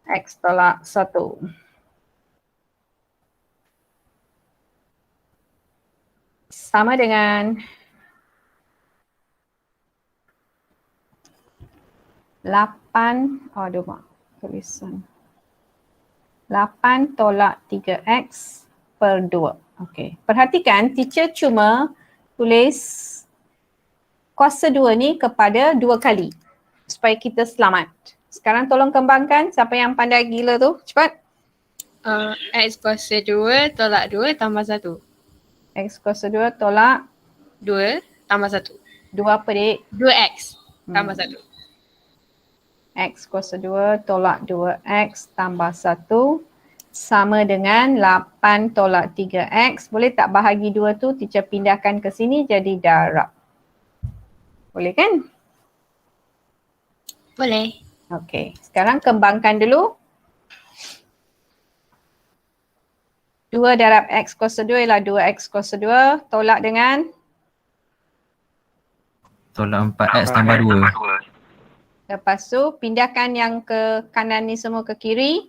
X tolak 1. Sama dengan 8, aduh mak, tulisan. 8 tolak 3x per 2. Okey. Perhatikan teacher cuma tulis kuasa 2 ni kepada 2 kali supaya kita selamat. Sekarang tolong kembangkan, siapa yang pandai gila tu? Cepat. X kuasa 2 tolak 2 tambah 1. X kuasa 2 tolak 2 tambah 1. 2 apa dik? 2x tambah 1. X kuasa 2 tolak 2x tambah 1 sama dengan 8 tolak 3x. Boleh tak bahagi 2 tu teacher pindahkan ke sini jadi darab. Boleh kan? Boleh. Okey, sekarang kembangkan dulu. 2 darab x kuasa 2 ialah 2x kuasa 2 tolak dengan Tolak 4x tambah 2. lepas tu pindahkan yang ke kanan ni semua ke kiri.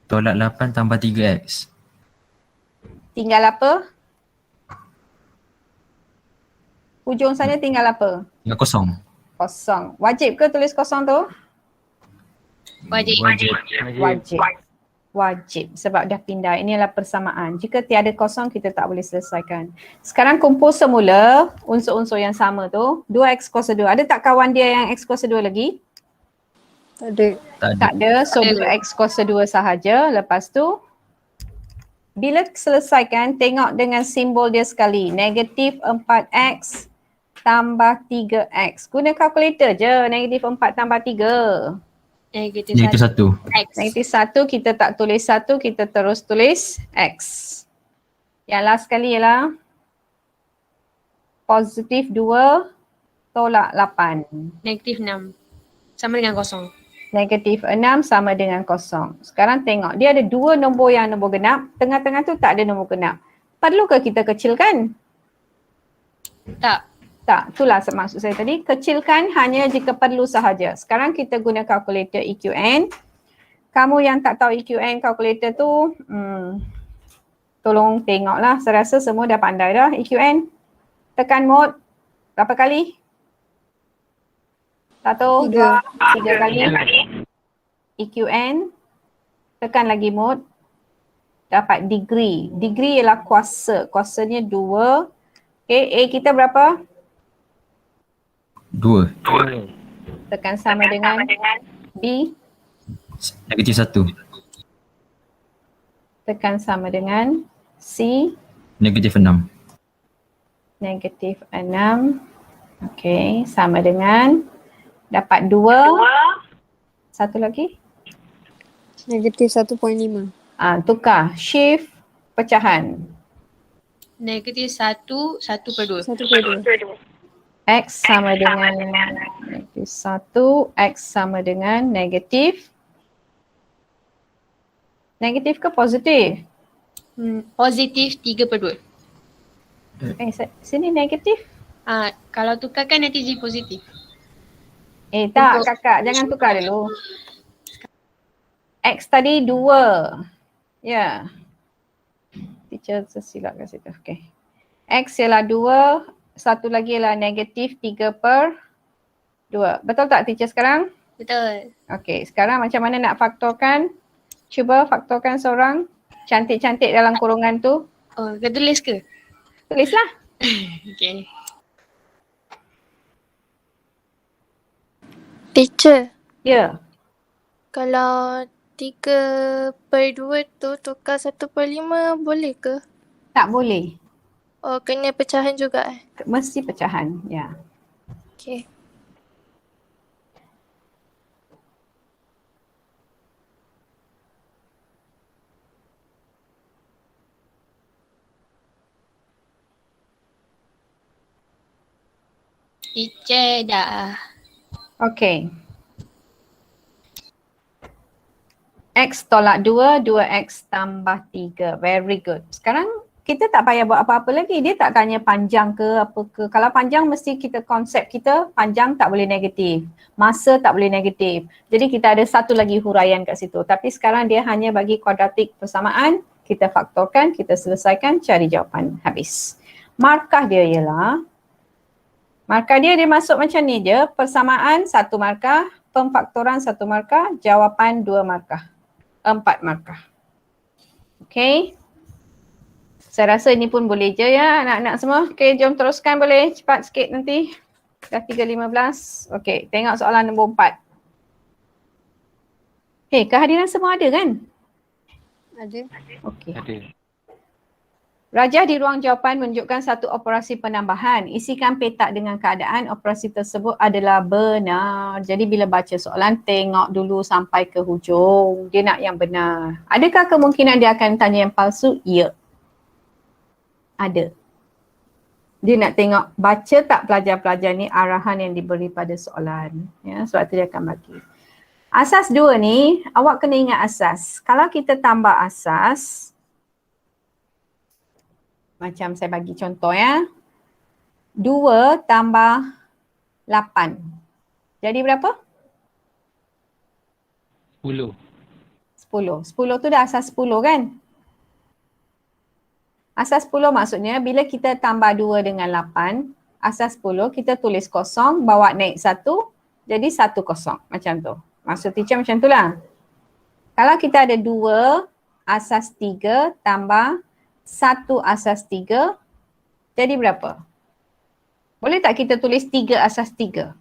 Tolak 8 tambah 3x. Tinggal apa? Hujung sana tinggal apa? Tinggal kosong. Kosong. Wajib ke tulis kosong tu? Wajib. Wajib. Wajib sebab dah pindah. Ini adalah persamaan. Jika tiada kosong kita tak boleh selesaikan. Sekarang kumpul semula unsur-unsur yang sama tu. 2x kuasa 2. Ada tak kawan dia yang x kuasa 2 lagi? Tak ada. Tak ada. So 2x kuasa 2 sahaja. Lepas tu bila selesaikan tengok dengan simbol dia sekali. Negatif 4x tambah 3x. Guna kalkulator je. Negatif 4 tambah 3. Negatif Negatif 1. 1. X. Negatif 1 kita tak tulis 1, kita terus tulis x. Yang last sekali ialah positif 2 tolak 8. Negatif 6. Sama dengan kosong. Negatif 6 sama dengan kosong. Sekarang tengok dia ada 2 nombor yang nombor genap. Tengah-tengah tu tak ada nombor genap. Perlukah kita kecilkan? Tak. Tak, itulah maksud saya tadi. Kecilkan hanya jika perlu sahaja. Sekarang kita guna kalkulator EQN. Kamu yang tak tahu EQN kalkulator tu, tolong tengoklah. Saya rasa semua dah pandai dah EQN. Tekan mode. Berapa kali? 1, 2, 3 kali. EQN. Tekan lagi mode. Dapat degree. Degree ialah kuasa. Kuasanya 2. Okay, A kita berapa? 2. Tekan sama dengan B. Negatif 1. Tekan sama dengan C. Negatif 6. Negatif 6. Okey, sama dengan dapat 2. Satu lagi. Negatif 1.5. Tukar. Shift pecahan. Negatif 1, 1 per 2. 1.2. X sama dengan negatif 1. X sama dengan negatif. Negatif ke positif? Positif 3 per 2. Sini negatif. Kalau tukarkan nanti jadi positif. Tak kakak, jangan tukar dulu. X tadi 2. Ya. Teacher tersilap kat situ. Okay. X ialah 2. Satu lagi ialah negatif 3 per 2. Betul tak teacher sekarang? Betul. Okay, sekarang macam mana nak faktorkan? Cuba faktorkan seorang cantik-cantik dalam kurungan tu. Oh, kau tulis ke? Tulislah. Okay. Teacher, Ya. kalau 3 per 2 tu tukar 1 per 5 boleh ke? Tak boleh. Oh, kena pecahan juga Mesti pecahan. Ya. Okay. Teacher dah. Okay. X tolak 2, 2X tambah 3. Very good. Sekarang kita tak payah buat apa-apa lagi. Dia tak tanya panjang ke apa ke. Kalau panjang mesti kita konsep kita panjang tak boleh negatif. Masa tak boleh negatif. Jadi kita ada satu lagi huraian kat situ. Tapi sekarang dia hanya bagi kuadratik persamaan. Kita faktorkan, kita selesaikan, cari jawapan. Habis. Markah dia ialah, markah dia masuk macam ni je. Persamaan 1 markah, pemfaktoran 1 markah, jawapan 2 markah. 4 markah. Okay. Saya rasa ini pun boleh je ya anak-anak semua. Okay, jom teruskan boleh. Cepat sikit nanti. Dah 3.15. Okay, tengok soalan nombor 4. Okay, kehadiran semua ada kan? Ada. Okay. Ada. Rajah di ruang jawapan menunjukkan satu operasi penambahan. Isikan petak dengan keadaan operasi tersebut adalah benar. Jadi bila baca soalan, tengok dulu sampai ke hujung. Dia nak yang benar. Adakah kemungkinan dia akan tanya yang palsu? Ya. Ada. Dia nak tengok baca tak pelajar-pelajar ni arahan yang diberi pada soalan. Ya, sebab tu dia akan bagi. Asas 2 ni, awak kena ingat asas. Kalau kita tambah asas, macam saya bagi contoh ya. 2 tambah 8. Jadi berapa? 10. 10. 10 tu dah asas 10 kan? Asas 10 maksudnya bila kita tambah 2 dengan 8, asas 10 kita tulis kosong, bawa naik 1, jadi 1 kosong. Macam tu. Maksud teacher macam tu lah. Kalau kita ada 2 asas 3 tambah 1 asas 3, jadi berapa? Boleh tak kita tulis 3 asas 3?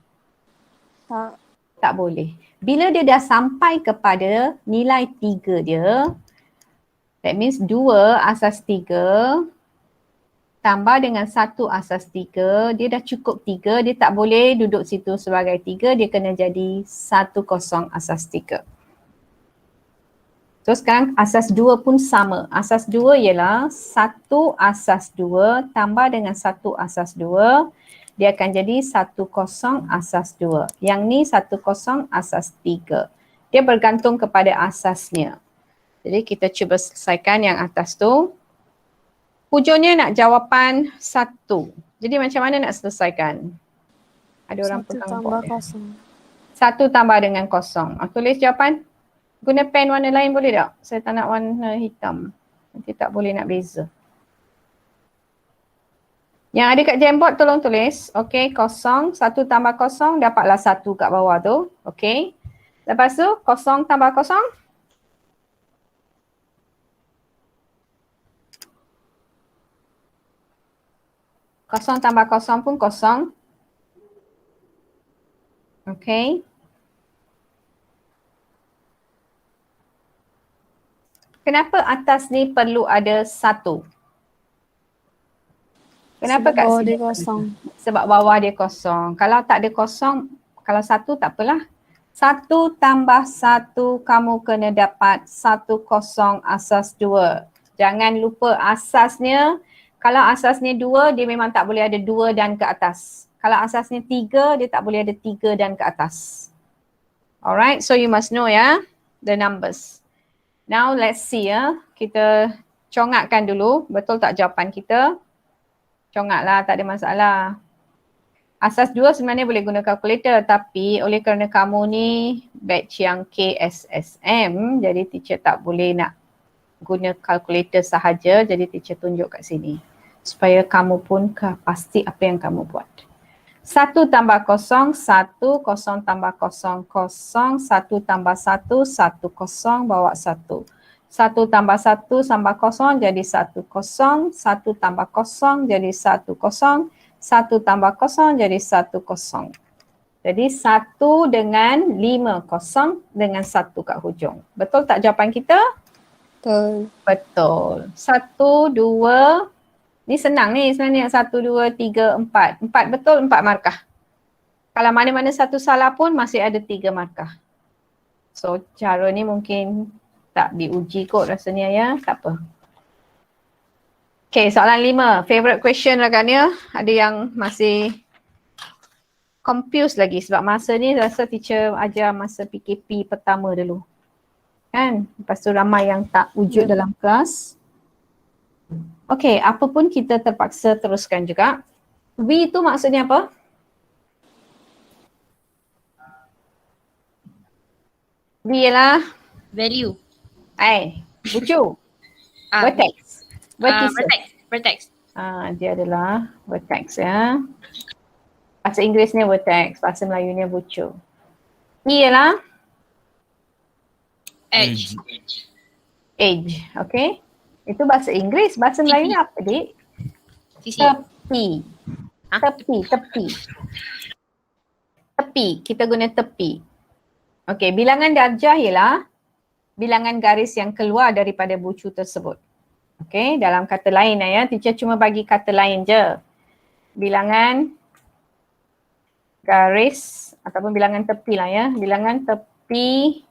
Tak. Tak boleh. Bila dia dah sampai kepada nilai 3 dia, that means 2 asas 3 tambah dengan 1 asas 3, dia dah cukup 3, dia tak boleh duduk situ sebagai 3, dia kena jadi 10 asas 3. So sekarang asas 2 pun sama. Asas 2 ialah 1 asas 2 tambah dengan 1 asas 2, dia akan jadi 10 asas 2. Yang ni 10 asas 3. Dia bergantung kepada asasnya. Jadi kita cuba selesaikan yang atas tu. Hujungnya nak jawapan 1. Jadi macam mana nak selesaikan? Ada orang 1 pegang tambah board. kosong. 1 tambah dengan kosong. Tulis jawapan. Guna pen warna lain boleh tak? Saya tak nak warna hitam. Nanti tak boleh nak beza. Yang ada kat Jamboard tolong tulis. Okey, kosong. 1 tambah kosong dapatlah 1 kat bawah tu. Okey. Lepas tu kosong tambah kosong. Kosong tambah kosong pun kosong. Okey. Kenapa atas ni perlu ada 1? Kenapa Sebab kat bawah sini? dia kosong. Sebab bawah dia kosong. Kalau tak ada kosong, kalau 1 tak apalah. 1 tambah 1 kamu kena dapat 10 asas 2. Jangan lupa asasnya. Kalau asasnya 2, dia memang tak boleh ada 2 dan ke atas. Kalau asasnya 3, dia tak boleh ada 3 dan ke atas. Alright, so you must know ya, the numbers. Now let's see ya. Kita congakkan dulu. Betul tak jawapan kita? Congaklah, tak ada masalah. Asas 2 sebenarnya boleh guna kalkulator, tapi oleh kerana kamu ni batch yang KSSM, jadi teacher tak boleh nak guna kalkulator sahaja, jadi teacher tunjuk kat sini. Supaya kamu pun pasti apa yang kamu buat. 1 tambah 0, 1, 0 tambah 0, 0, 1 tambah 1, 1 0, bawa 1. 1 tambah 1 tambah 0 jadi 1 0, 1 tambah 0 jadi 1 0, 1 tambah 0 jadi 1 0. Jadi 1 dengan 5 0 dengan 1 kat hujung. Betul tak jawapan kita? Betul. Betul. 1, 2, ni senang ni sebenarnya. 1, 2, 3, 4. 4 betul, 4 markah. Kalau mana-mana satu salah pun masih ada 3 markah. So cara ni mungkin tak diuji kot rasanya ya. Tak apa. Okay, soalan 5. Favorite question lah kan ya. Ada yang masih confused lagi sebab masa ni rasa teacher ajar masa PKP pertama dulu. Kan? Lepas tu ramai yang tak wujud dalam kelas. Okay, apa pun kita terpaksa teruskan juga. V tu maksudnya apa? V ialah Value. bucu. Ah, Vertex. Vertices. vertex. Vertex. Dia adalah vertex ya. Bahasa Inggerisnya vertex, bahasa Melayunya bucu. E ialah Edge. edge, okay? Itu bahasa Inggeris, bahasa Melayunya apa dik? Sisi. Tepi. Hah? Tepi, kita guna tepi. Okay, bilangan darjah ialah bilangan garis yang keluar daripada bucu tersebut. Okay, dalam kata lain ya, teacher cuma bagi kata lain je. Bilangan garis ataupun bilangan tepi lah ya. Bilangan tepi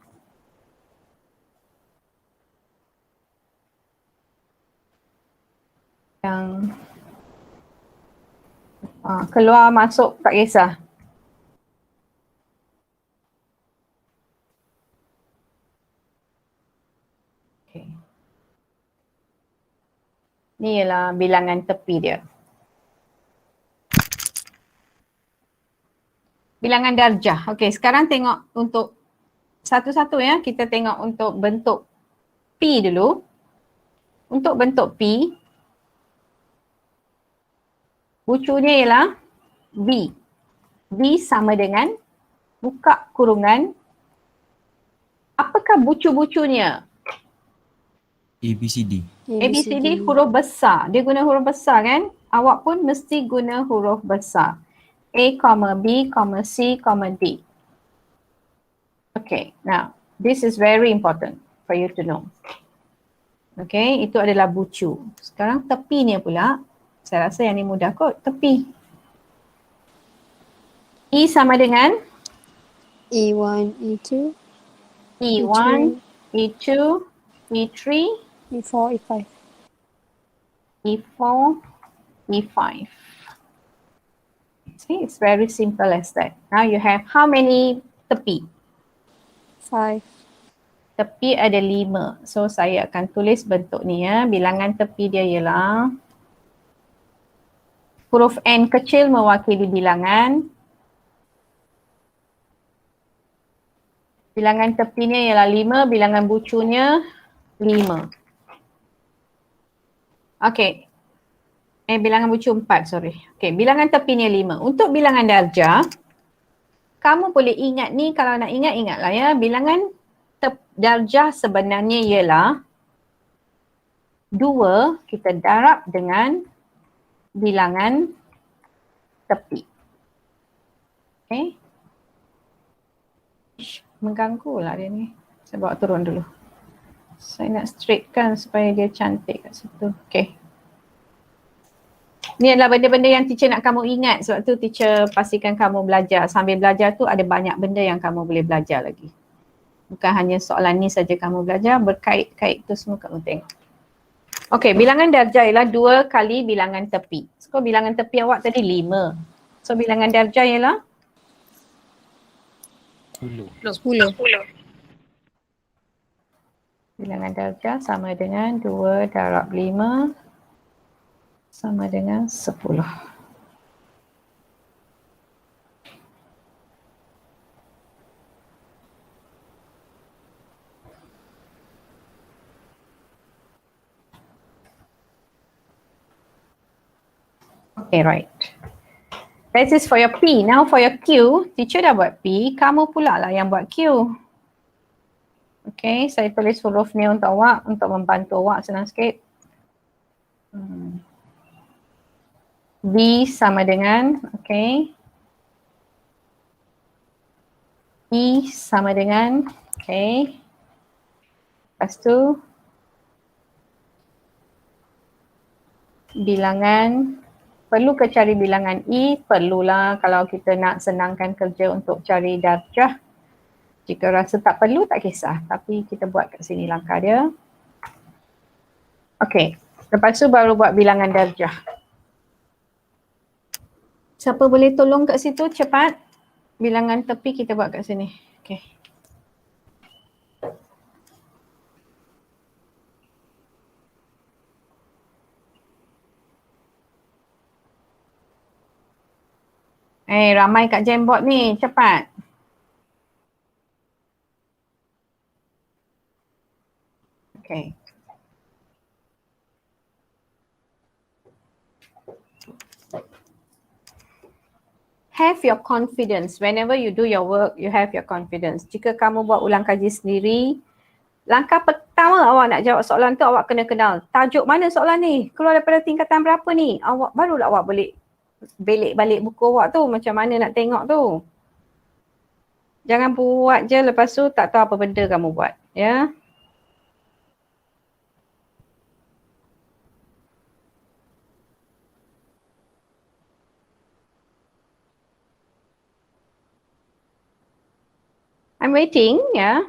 yang keluar masuk tak kisah. Okay. Ni ialah bilangan tepi dia. Bilangan darjah. Okey, sekarang tengok untuk satu-satu ya. Kita tengok untuk bentuk P dulu. Untuk bentuk P, bucunya ialah V. V sama dengan buka kurungan. Apakah bucu-bucunya? ABCD. ABCD huruf besar. Dia guna huruf besar kan? Awak pun mesti guna huruf besar. A, B, C, D. Okay, now this is very important for you to know. Okay, itu adalah bucu. Sekarang tepinya pula, saya rasa yang ni mudah kot, tepi. E sama dengan E1, E2, E1, E2, E3, E4, E5. E4, E5. See, it's very simple as that. Now you have how many tepi? 5. Tepi ada 5. So saya akan tulis bentuk ni ya. Bilangan tepi dia ialah huruf N kecil mewakili bilangan. Bilangan tepinya ialah 5, bilangan bucunya 5. Okey. Bilangan bucu 4, sorry. Okey, bilangan tepinya 5. Untuk bilangan darjah, kamu boleh ingat ni, kalau nak ingat, ingatlah ya. Bilangan darjah sebenarnya ialah 2 kita darab dengan bilangan tepi. Okey. Mengganggu lah dia ni. Saya bawa turun dulu. Saya nak straightkan supaya dia cantik kat situ. Okey. Ni adalah benda-benda yang teacher nak kamu ingat. Sebab tu teacher pastikan kamu belajar. Sambil belajar tu ada banyak benda yang kamu boleh belajar lagi. Bukan hanya soalan ni saja kamu belajar, berkait-kait tu semua kamu tengok. Okey, bilangan darjah ialah 2 kali bilangan tepi. So bilangan tepi awak tadi 5. So bilangan darjah ialah 10. bilangan darjah sama dengan 2 darab 5 sama dengan 10. Okay, right. That is for your P. Now for your Q, teacher dah buat P, kamu pula lah yang buat Q. Okay, saya tulis huruf ni untuk awak, untuk membantu awak senang sikit. V sama dengan, okay. E sama dengan, okay. Lepas tu, bilangan, perlu ke cari bilangan E? Perlulah kalau kita nak senangkan kerja untuk cari darjah. Jika rasa tak perlu, tak kisah. Tapi kita buat kat sini langkah dia. Okay, lepas tu baru buat bilangan darjah. Siapa boleh tolong kat situ cepat? Bilangan tepi kita buat kat sini. Okay. Ramai kat Jamboard ni, cepat. Okay. Have your confidence. Whenever you do your work, you have your confidence. Jika kamu buat ulang kaji sendiri, langkah pertama awak nak jawab soalan tu, awak kena kenal tajuk mana soalan ni, keluar daripada tingkatan berapa ni. Barulah awak boleh belik balik buku awak tu, macam mana nak tengok tu. Jangan buat je lepas tu tak tahu apa benda kamu buat. Ya. I'm waiting, ya.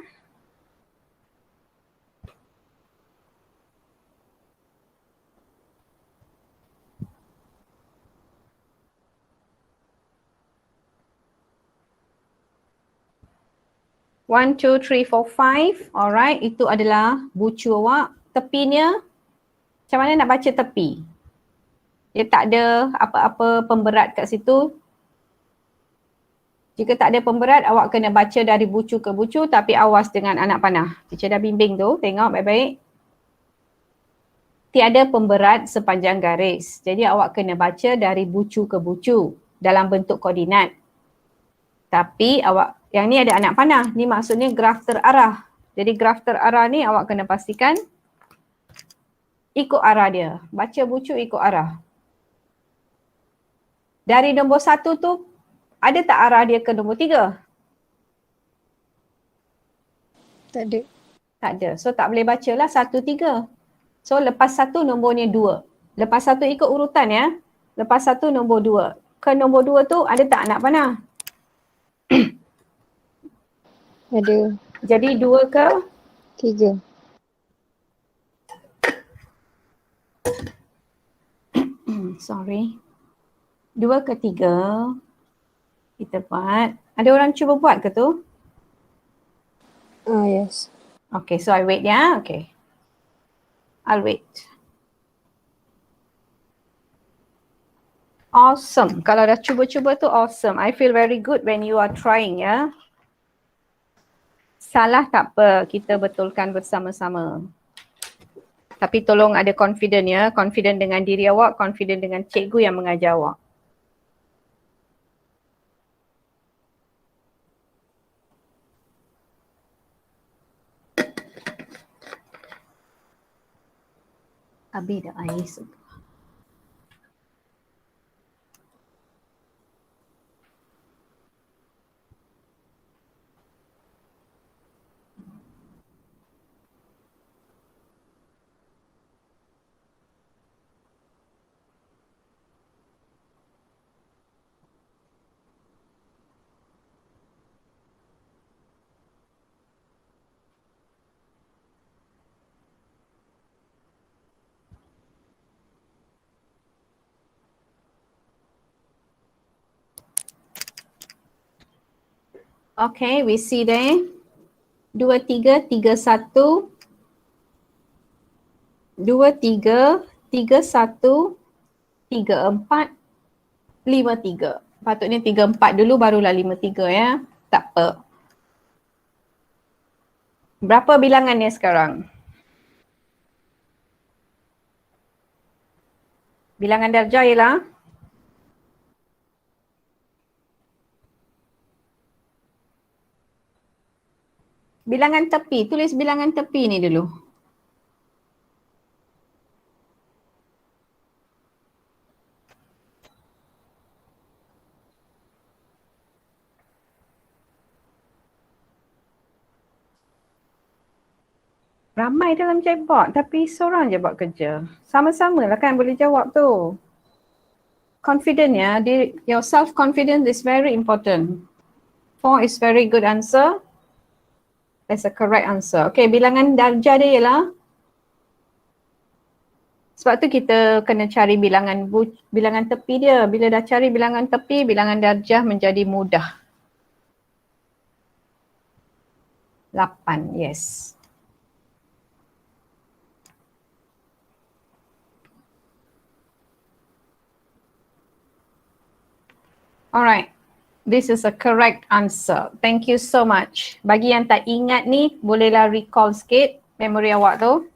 1, 2, 3, 4, 5. Alright, itu adalah bucu awak. Tepinya, macam mana nak baca tepi? Dia tak ada apa-apa pemberat kat situ. Jika tak ada pemberat, awak kena baca dari bucu ke bucu, tapi awas dengan anak panah. Teacher dah bimbing tu, tengok baik-baik. Tiada pemberat sepanjang garis. Jadi awak kena baca dari bucu ke bucu dalam bentuk koordinat. Tapi awak, yang ni ada anak panah, ni maksudnya graf terarah. Jadi graf terarah ni awak kena pastikan ikut arah dia. Baca bucu ikut arah. Dari nombor 1 tu, ada tak arah dia ke nombor 3? Tak ada. Tak ada. So tak boleh bacalah 1, 3. So lepas 1 nombornya 2. Lepas 1 ikut urutan ya. Lepas 1 nombor 2. Ke nombor 2 tu ada tak anak panah? Ada. Jadi 2 ke? 3. Sorry. 2 ke 3. Kita buat. Ada orang cuba buat ke tu? Yes. Okay, so I wait ya. Okay. I'll wait. Awesome. Kalau dah cuba-cuba tu awesome. I feel very good when you are trying ya. Salah tak apa, kita betulkan bersama-sama. Tapi tolong ada confident ya. Confident dengan diri awak, confident dengan cikgu yang mengajar awak. Abi dah air semua. Okay, we see there. 2, 3, 3, 1. 2, 3, 3, 1, 3, 4, 5, 3. Patutnya 3, 4 dulu barulah 5, 3 ya. Tak apa. Berapa bilangannya sekarang? Bilangan darjah ialah? Bilangan tepi, tulis bilangan tepi ni dulu. Ramai dalam Jamboard tapi seorang je buat kerja. Sama-sama lah kan boleh jawab tu. Confident ya, your self-confidence is very important. 4 is very good answer. That's a correct answer. Okay, bilangan darjah dia ialah, sebab tu kita kena cari bilangan tepi dia. Bila dah cari bilangan tepi, bilangan darjah menjadi mudah. 8, yes. Alright, this is a correct answer. Thank you so much. Bagi yang tak ingat ni, bolehlah recall sikit memori awak tu.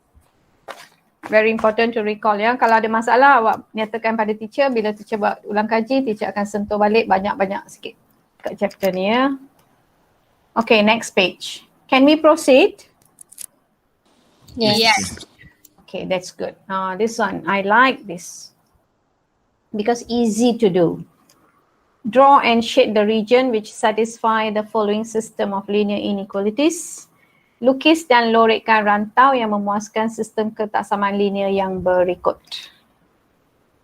Very important to recall ya. Kalau ada masalah, awak nyatakan pada teacher. Bila teacher buat ulang kaji, teacher akan sentuh balik banyak-banyak sikit kat chapter ni ya. Okay, next page. Can we proceed? Yes. Okay, that's good. This one, I like this because easy to do. Draw and shade the region which satisfy the following system of linear inequalities. Lukis dan lorekkan rantau yang memuaskan sistem ketaksamaan linear yang berikut.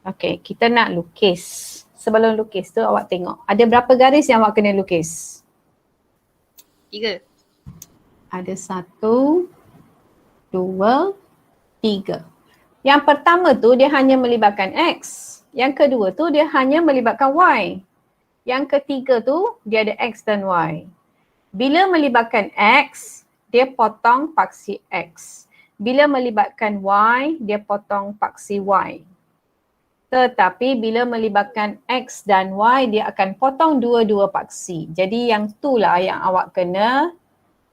Okay, kita nak lukis. Sebelum lukis tu awak tengok. Ada berapa garis yang awak kena lukis? 3. Ada 1, 2, 3. Yang pertama tu dia hanya melibatkan X. Yang kedua tu dia hanya melibatkan Y. Yang ketiga tu dia ada X dan Y. Bila melibatkan X, dia potong paksi X. Bila melibatkan Y, dia potong paksi Y. Tetapi bila melibatkan X dan Y, dia akan potong dua-dua paksi. Jadi yang itulah yang awak kena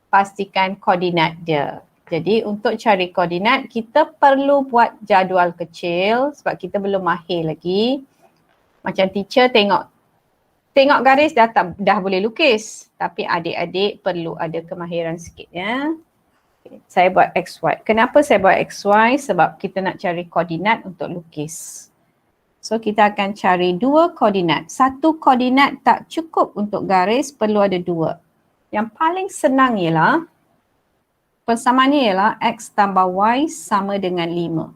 pastikan koordinat dia. Jadi untuk cari koordinat, kita perlu buat jadual kecil sebab kita belum mahir lagi. Macam teacher tengok garis dah boleh lukis. Tapi adik-adik perlu ada kemahiran sikit ya. Okay. Saya buat XY. Kenapa saya buat XY? Sebab kita nak cari koordinat untuk lukis. So kita akan cari 2 koordinat. 1 koordinat tak cukup untuk garis, perlu ada 2. Yang paling senang ialah persamaannya ialah X tambah Y sama dengan 5.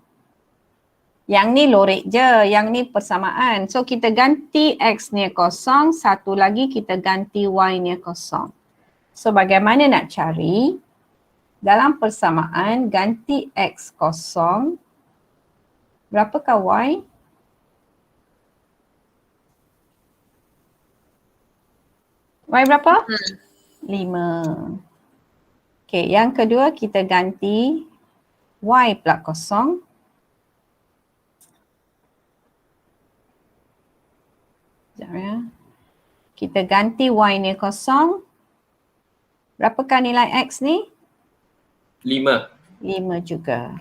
Yang ni lorek je, yang ni persamaan. So kita ganti X ni kosong, satu lagi kita ganti Y ni kosong. So bagaimana nak cari? Dalam persamaan ganti X kosong. Berapakah Y? Y berapa? 5. Okay, yang kedua kita ganti Y pula kosong. Sekejap ya. Kita ganti Y ni kosong. Berapakah nilai X ni? 5. 5 juga.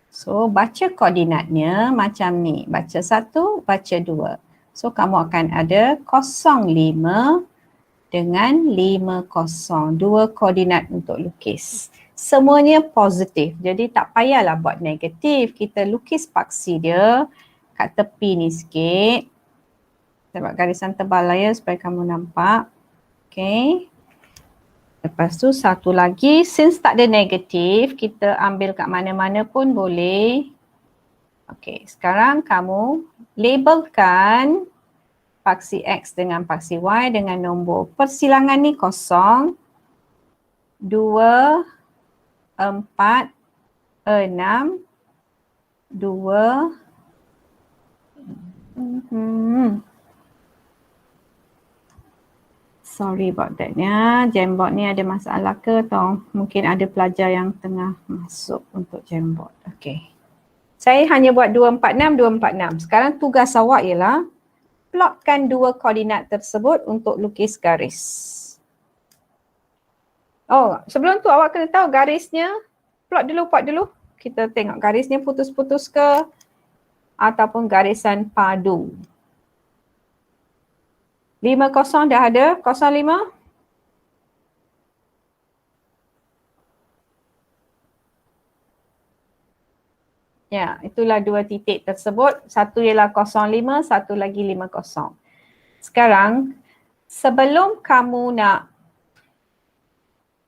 So baca koordinatnya macam ni. Baca 1, baca 2. So kamu akan ada 05 dengan 50. 2 koordinat untuk lukis. Semuanya positif. Jadi tak payahlah buat negatif. Kita lukis paksi dia kat tepi ni sikit. Saya buat garisan tebal lah ya supaya kamu nampak. Okay. Lepas tu satu lagi, since tak ada negatif, kita ambil kat mana-mana pun boleh. Okay, sekarang kamu labelkan paksi X dengan paksi Y dengan nombor persilangan ni 0, 2, 4, 6, 2. Sorry about that ya. Jamboard ni ada masalah ke atau mungkin ada pelajar yang tengah masuk untuk Jamboard. Okay. Saya hanya buat 246, 246. Sekarang tugas awak ialah plotkan 2 koordinat tersebut untuk lukis garis. Oh, sebelum tu awak kena tahu garisnya. Plot dulu. Kita tengok garisnya putus-putus ke ataupun garisan padu. 50 dah ada, 05. Ya, itulah 2 titik tersebut. Satu ialah 05, satu lagi 50. Sekarang, sebelum kamu nak,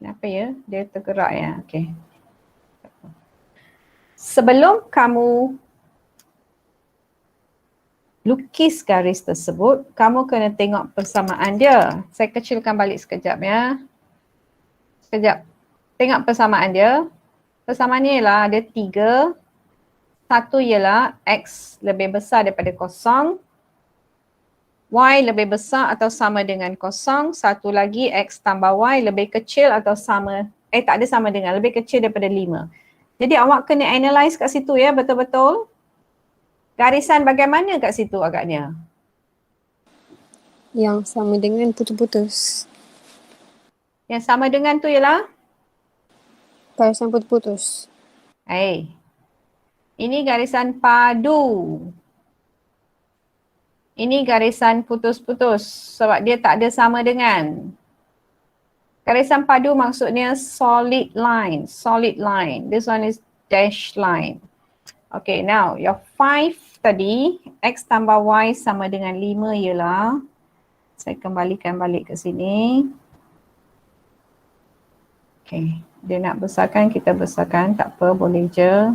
apa ya? Dia tergerak ya, okey. Sebelum kamu lukis garis tersebut, kamu kena tengok persamaan dia. Saya kecilkan balik sekejap ya. Sekejap. Tengok persamaan dia. Persamaannya ialah ada 3. Satu ialah X lebih besar daripada 0. Y lebih besar atau sama dengan 0. Satu lagi X tambah Y lebih kecil atau sama tak ada sama dengan, lebih kecil daripada 5. Jadi awak kena analyse kat situ ya betul-betul. Garisan bagaimana kat situ agaknya? Yang sama dengan putus-putus. Yang sama dengan tu ialah, Garisan putus-putus. ini garisan padu. Ini garisan putus-putus sebab dia tak ada sama dengan. Garisan padu maksudnya solid line, solid line. This one is dash line. Okay, now your 5 tadi, x tambah y sama dengan 5 ialah, saya kembalikan balik ke sini. Okay, dia nak besarkan, kita besarkan, tak apa, boleh je.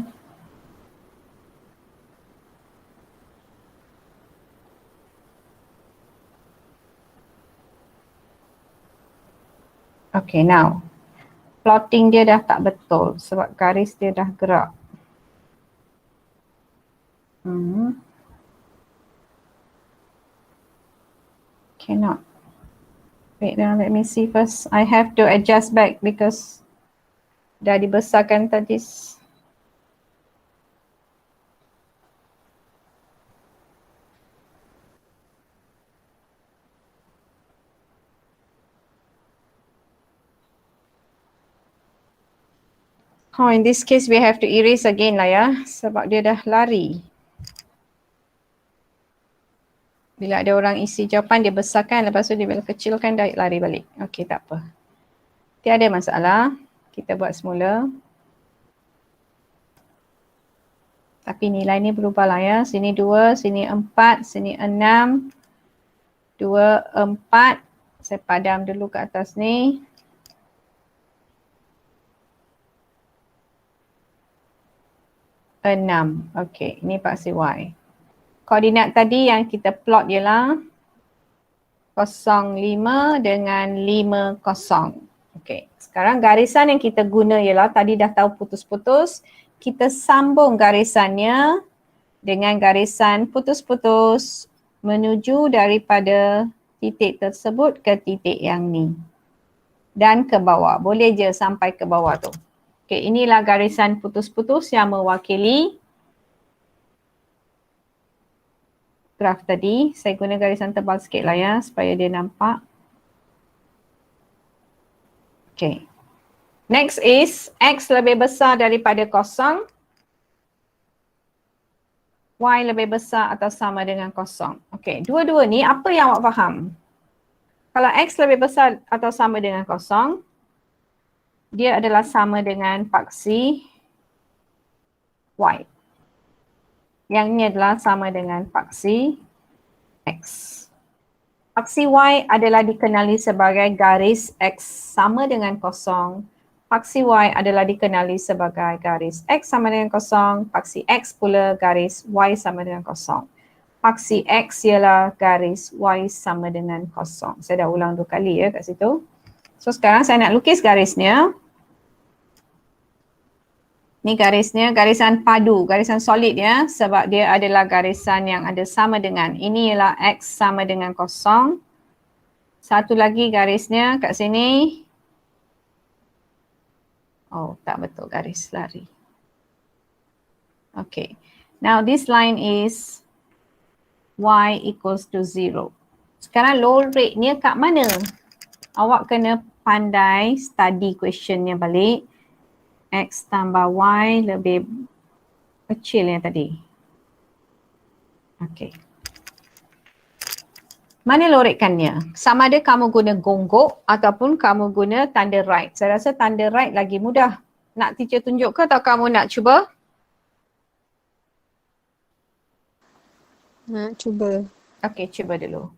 Okay, now plotting dia dah tak betul sebab garis dia dah gerak. Cannot. Wait now, let me see first. I have to adjust back because dah dibesarkan tadi. Oh, in this case we have to erase again lah ya sebab dia dah lari. Bila ada orang isi jawapan dia besarkan, lepas tu dia bila kecilkan dah lari balik. Okey, tak apa. Tiada masalah. Kita buat semula. Tapi nilai ni berubah lah ya. Sini 2, sini 4, sini 6. 2, 4. Saya padam dulu ke atas ni. Enam. Okey, ini paksi Y. Koordinat tadi yang kita plot ialah 05 dengan 50. Okey, sekarang garisan yang kita guna ialah tadi dah tahu putus-putus. Kita sambung garisannya dengan garisan putus-putus menuju daripada titik tersebut ke titik yang ni. Dan ke bawah. Boleh je sampai ke bawah tu. Okey, inilah garisan putus-putus yang mewakili graf tadi. Saya guna garisan tebal sikit lah ya supaya dia nampak. Okey. Next is X lebih besar daripada kosong. Y lebih besar atau sama dengan kosong. Okey, dua-dua ni apa yang awak faham? Kalau X lebih besar atau sama dengan kosong, dia adalah sama dengan paksi Y. Yang ni adalah sama dengan paksi X. Paksi Y adalah dikenali sebagai garis X sama dengan kosong. Paksi Y adalah dikenali sebagai garis X sama dengan kosong. Paksi X pula garis Y sama dengan kosong. Paksi X ialah garis Y sama dengan kosong. Saya dah ulang 2 kali ya kat situ. So sekarang saya nak lukis garisnya. Ni garisnya, garisan padu, garisan solid ya sebab dia adalah garisan yang ada sama dengan. Ini ialah X sama dengan kosong. Satu lagi garisnya kat sini. Oh, tak betul garis lari. Okay. Now this line is Y equals to 0. Sekarang low rate-nya kat mana? Awak kena pandai study questionnya balik. X tambah Y lebih kecil yang tadi. Okey. Mana lorekannya? Sama ada kamu guna gonggok ataupun kamu guna tanda right. Saya rasa tanda right lagi mudah. Nak teacher tunjuk ke atau kamu nak cuba? Nak cuba. Okey, cuba dulu.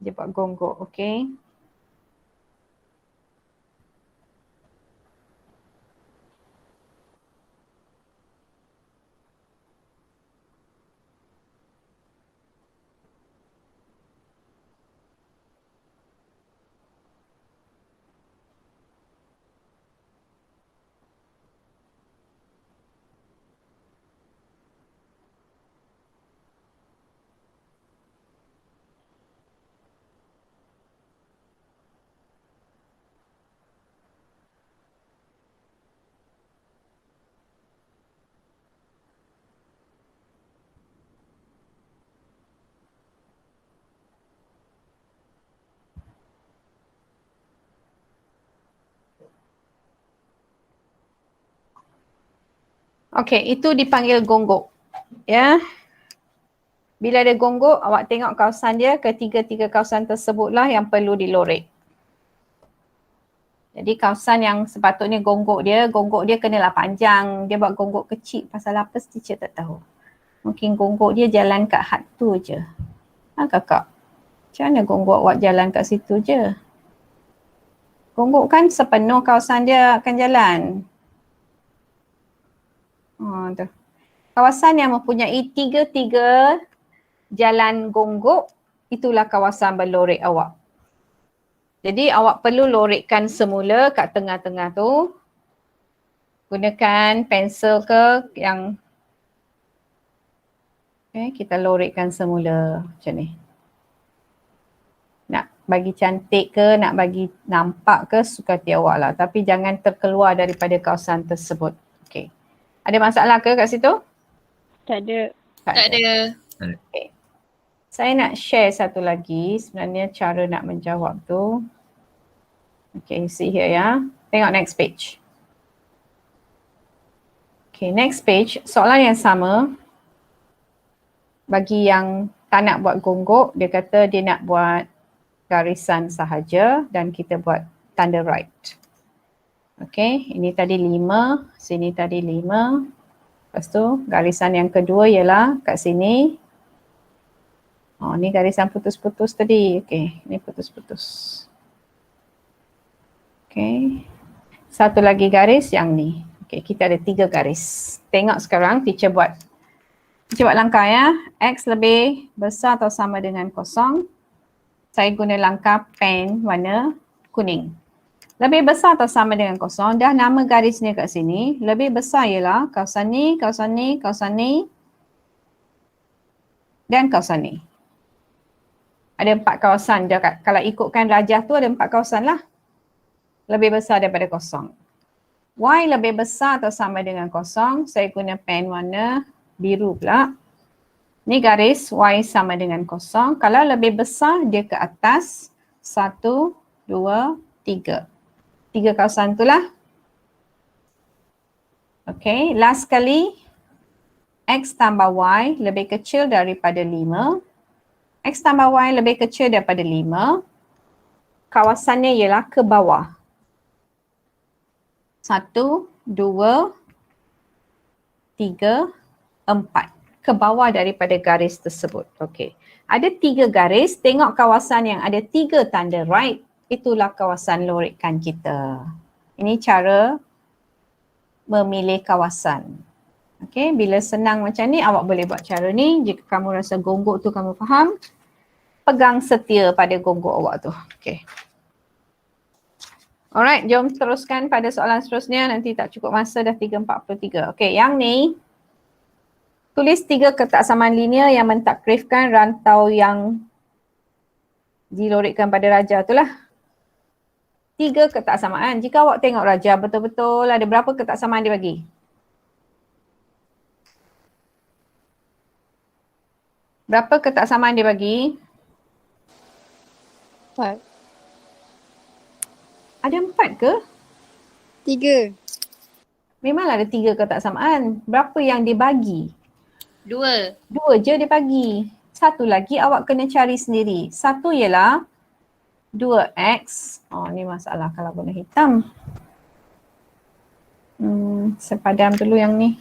Dia buat gonggok, okey. Okey, itu dipanggil gonggok. Ya. Bila ada gonggok, awak tengok kawasan dia, ketiga-tiga kawasan tersebutlah yang perlu dilorek. Jadi kawasan yang sepatutnya gonggok dia kenalah panjang. Dia buat gonggok kecil. Pasal apa teacher tak tahu. Mungkin gonggok dia jalan kat had tu je. Ha kakak? Macam mana gonggok awak jalan kat situ je? Gonggok kan sepenuh kawasan dia akan jalan. Tu. Kawasan yang mempunyai tiga-tiga jalan gonggok, itulah kawasan berlorek awak. Jadi awak perlu lorekkan semula kat tengah-tengah tu. Gunakan pensel ke yang kita lorekkan semula macam ni. Nak bagi cantik ke, nak bagi nampak ke, suka hati awak lah. Tapi jangan terkeluar daripada kawasan tersebut. Okay. Ada masalah ke kat situ? Tak ada. Tak ada. Okay. Saya nak share satu lagi sebenarnya cara nak menjawab tu. Okay, see here ya. Tengok next page. Okay, next page. Soalan yang sama. Bagi yang tak nak buat gonggok, dia kata dia nak buat garisan sahaja dan kita buat tanda right. Okay, ini tadi 5, sini tadi 5. Lepas tu garisan yang kedua ialah kat sini. Oh, ni garisan putus-putus tadi. Okay, ni putus-putus. Okay. Satu lagi garis yang ni. Okay, kita ada 3 garis. Tengok sekarang teacher buat langkah ya. X lebih besar atau sama dengan kosong. Saya guna langkah pen warna kuning. Lebih besar atau sama dengan kosong. Dah nama garisnya kat sini. Lebih besar ialah kawasan ni, kawasan ni, kawasan ni. Dan kawasan ni. Ada 4 kawasan. Kalau ikutkan rajah tu ada 4 kawasan lah. Lebih besar daripada kosong. Y lebih besar atau sama dengan kosong. Saya guna pen warna biru pula. Ni garis Y sama dengan kosong. Kalau lebih besar dia ke atas. 1, 2, 3. 3 kawasan tu lah. Okay, last kali. X tambah Y lebih kecil daripada 5. X tambah Y lebih kecil daripada 5. Kawasannya ialah ke bawah. 1, 2, 3, 4. Ke bawah daripada garis tersebut. Okey. Ada 3 garis. Tengok kawasan yang ada 3 tanda right. Itulah kawasan lorekan kita. Ini cara memilih kawasan. Okey. Bila senang macam ni, awak boleh buat cara ni. Jika kamu rasa gonggok tu kamu faham, pegang setia pada gonggok awak tu. Okey. Alright, jom teruskan pada soalan seterusnya. Nanti tak cukup masa, dah 3.43. Okey, yang ni. Tulis 3 ketaksamaan linear yang mentakrifkan rantau yang dilorekkan pada rajah tu lah. 3 ketaksamaan. Jika awak tengok rajah betul-betul ada berapa ketaksamaan dia bagi? Berapa ketaksamaan dia bagi? 4. Ada 4 ke? 3. Memanglah ada 3 ketaksamaan. Berapa yang dia bagi? 2. 2 je dia bagi. Satu lagi awak kena cari sendiri. Satu ialah 2x. Oh, ni masalah kalau guna hitam. Saya padam dulu yang ni.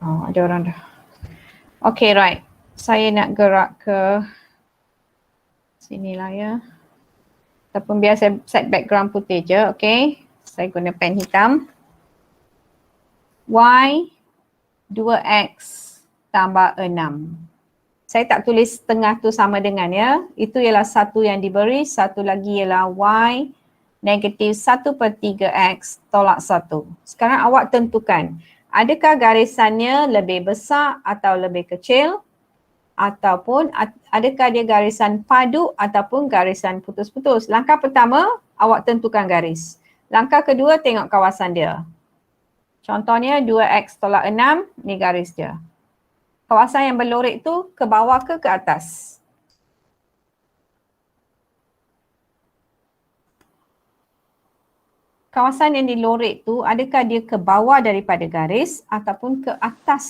Oh, ada orang dah. Okay, right. Saya nak gerak ke sinilah ya. Ataupun biar saya set background putih je, okay. Saya guna pen hitam. Y 2x tambah 6. Saya tak tulis tengah tu sama dengan ya. Itu ialah satu yang diberi, satu lagi ialah Y negatif 1/3x tolak 1. Sekarang awak tentukan, adakah garisannya lebih besar atau lebih kecil? Ataupun adakah dia garisan padu ataupun garisan putus-putus. Langkah pertama, awak tentukan garis. Langkah kedua, tengok kawasan dia. Contohnya 2x tolak 6, ni garis dia. Kawasan yang berlorek tu ke bawah ke atas? kawasan yang dilorek tu adakah dia ke bawah daripada garis ataupun ke atas?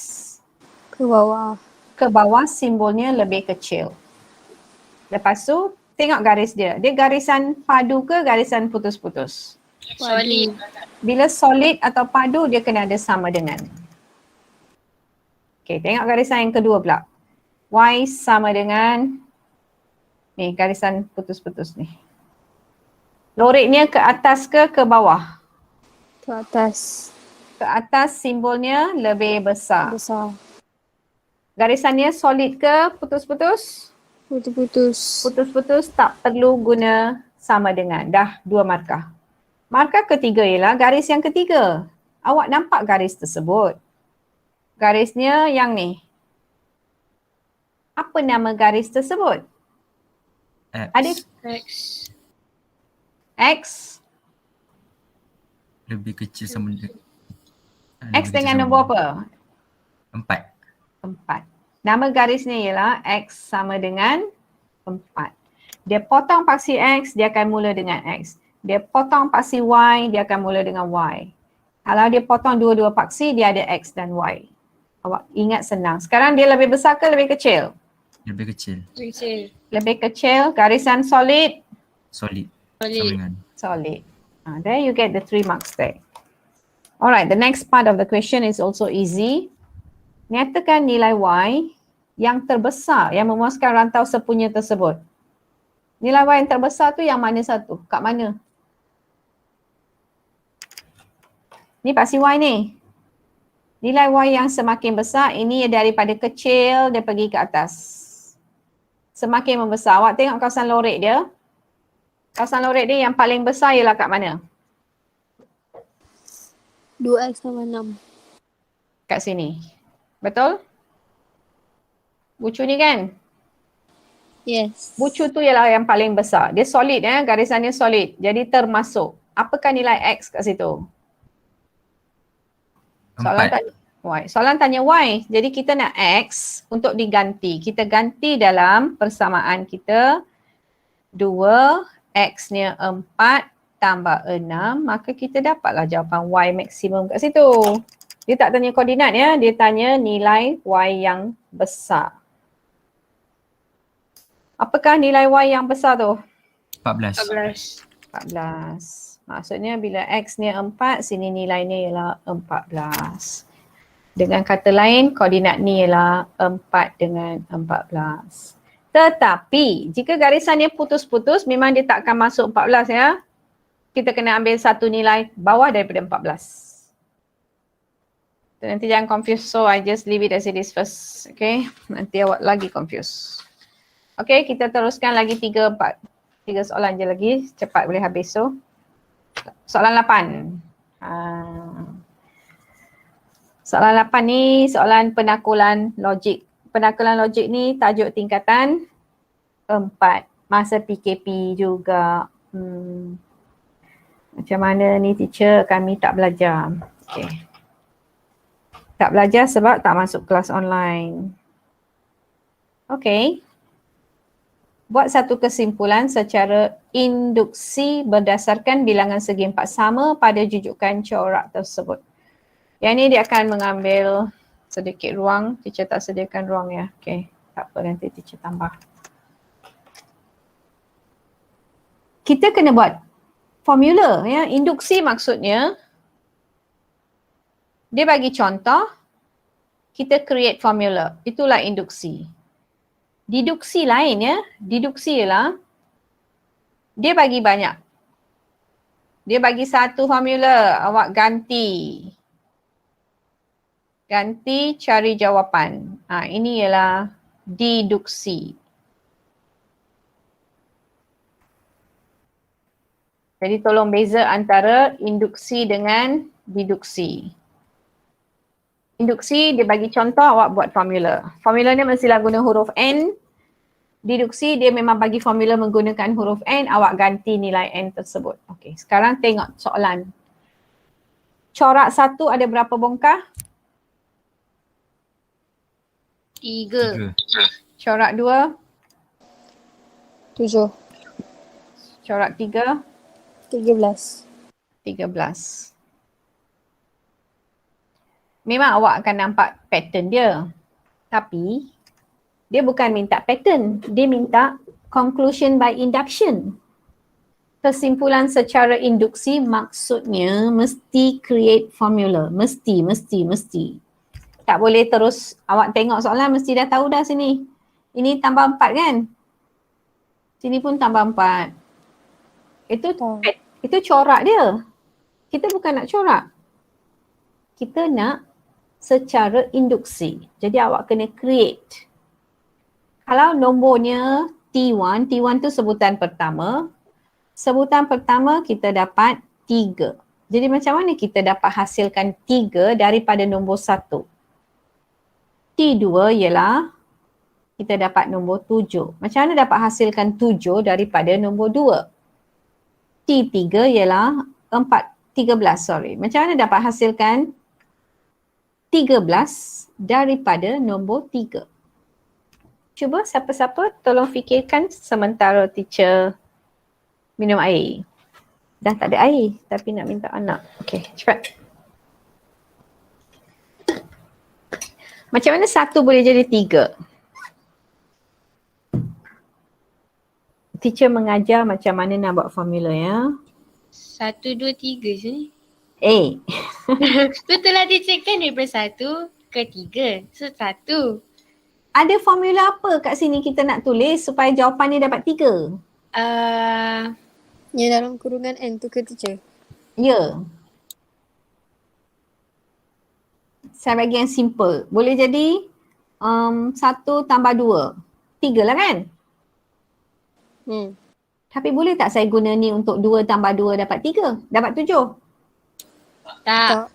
Ke bawah. Ke bawah simbolnya lebih kecil. Lepas tu tengok garis dia. Dia garisan padu ke garisan putus-putus? Solid. Bila solid atau padu dia kena ada sama dengan. Okey, tengok garisan yang kedua pula. Y sama dengan ni garisan putus-putus ni. Loreknya ke atas ke bawah? Ke atas. Ke atas simbolnya lebih besar. Besar. Garisannya solid ke putus-putus? Putus-putus. Putus-putus tak perlu guna sama dengan. Dah 2 markah. Markah ketiga ialah garis yang ketiga. Awak nampak garis tersebut? Garisnya yang ni. Apa nama garis tersebut? X. Ada X. X. Lebih kecil sama dengan X dengan nombor apa? 4. 4. Nama garisnya ialah X sama dengan 4. Dia potong paksi X, dia akan mula dengan X. Dia potong paksi Y, dia akan mula dengan Y. Kalau dia potong dua-dua paksi, dia ada X dan Y. Awak ingat senang. Sekarang dia lebih besar ke lebih kecil? Lebih kecil. Kecil. Lebih kecil, garisan solid, Solid. Sama Solid. dengan. solid. There you get the 3 marks there. Alright, the next part of the question is also easy. Nyatakan nilai Y yang terbesar yang memuaskan rantau sepunya tersebut. Nilai Y yang terbesar tu yang mana satu? Kat mana? Ni paksi Y ni. Nilai Y yang semakin besar ini daripada kecil dia pergi ke atas. Semakin membesar. Awak tengok kawasan lorek dia. Kawasan lorek dia yang paling besar ialah kat mana? 2x sama 6. Kat sini. Betul? Bucu ni kan? Yes. Bucu tu ialah yang paling besar. Dia solid garisannya solid. Jadi termasuk. Apakah nilai X kat situ? Soalan 4. tanya Y. Soalan tanya Y. Jadi kita nak X untuk diganti. Kita ganti dalam persamaan kita 2, X-nya 4 tambah 6. Maka kita dapatlah jawapan Y maksimum kat situ. Dia tak tanya koordinat ya. Dia tanya nilai Y yang besar. Apakah nilai Y yang besar tu? 14. 14. 14. Maksudnya bila X ni 4, sini nilainya ialah 14. Dengan kata lain, koordinat ni ialah 4 dengan 14. Tetapi, jika garisannya putus-putus, memang dia tak akan masuk 14 ya. Kita kena ambil satu nilai bawah daripada 14. So, nanti jangan confuse. So, I just leave it as it is first. Okay, nanti awak lagi confuse. Okay, kita teruskan lagi 3 soalan je lagi. Cepat boleh habis so. Soalan 8. Soalan 8 ni soalan penakulan logik. Penakulan logik ni tajuk tingkatan 4. Masa PKP juga. Macam mana ni teacher? Kami tak belajar. Okay. Tak belajar sebab tak masuk kelas online. Okay. Buat satu kesimpulan secara induksi berdasarkan bilangan segi 4 sama pada jujukan corak tersebut. Yang ni dia akan mengambil sedikit ruang. Teacher tak sediakan ruang ya. Okay. Tak apa, nanti teacher tambah. Kita kena buat formula ya. Induksi maksudnya dia bagi contoh, kita create formula. Itulah induksi. Deduksi lain ya. Deduksi ialah dia bagi banyak. Dia bagi satu formula, awak ganti. Ganti cari jawapan. Ini ialah deduksi. Jadi tolong beza antara induksi dengan deduksi. Induksi dia bagi contoh, awak buat formula. Formulanya mestilah guna huruf N. Deduksi dia memang bagi formula menggunakan huruf N, awak ganti nilai N tersebut. Okey, sekarang tengok soalan. Corak 1 ada berapa bongkah? 3. Corak 2, 7. corak 3, 13. 13. Memang awak akan nampak pattern dia. Tapi dia bukan minta pattern, dia minta conclusion by induction. Kesimpulan secara induksi maksudnya mesti create formula. Mesti. Tak boleh terus awak tengok soalan mesti dah tahu dah sini. Ini tambah 4 kan? Sini pun tambah 4. Itu corak dia. Kita bukan nak corak. Kita nak secara induksi. Jadi awak kena create. Kalau nombornya T1 tu sebutan pertama. Sebutan pertama kita dapat 3. Jadi macam mana kita dapat hasilkan 3 daripada nombor 1? T2 ialah kita dapat nombor 7. Macam mana dapat hasilkan 7 daripada nombor 2? T3 ialah 13. Macam mana dapat hasilkan 13 daripada nombor 3? Cuba siapa-siapa tolong fikirkan sementara teacher minum air. Dah tak ada air tapi nak minta anak. Okey, cepat. Macam mana 1 boleh jadi 3? Teacher mengajar macam mana nak buat formula ya. 1, 2, 3 je ni. Betul lah teacher kan daripada 1 ke 3. So 1. Ada formula apa kat sini kita nak tulis supaya jawapannya dapat 3? Yang dalam kurungan N tu ke teacher? Ya. Saya bagi yang simple. Boleh jadi 1 tambah 2. 3 lah kan? Tapi boleh tak saya guna ni untuk 2 tambah 2 dapat 3? Dapat 7? Tak.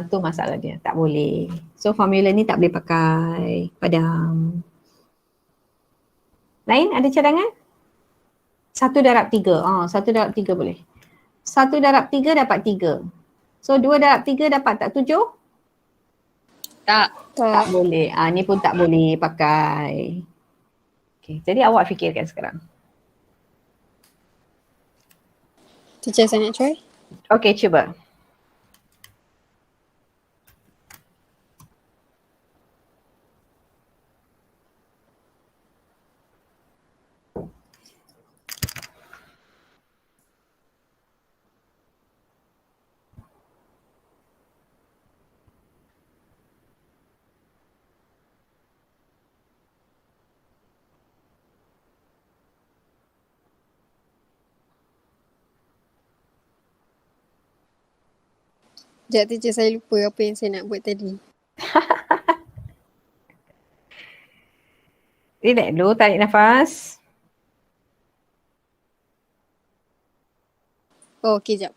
Tu masalah dia. Tak boleh. So formula ni tak boleh pakai. Padam. Lain ada cadangan? 1 darab 3. 1 darab 3 boleh. 1 darab 3 dapat 3. So 2 darab 3 dapat tak 7? Tak. Tak boleh. Ni pun tak boleh pakai. Okay, jadi awak fikirkan sekarang. Teacher saya nak try? Okay, cuba. Sekejap teacher, saya lupa apa yang saya nak buat tadi. Relax dulu, tarik nafas. Oh, okey, sekejap.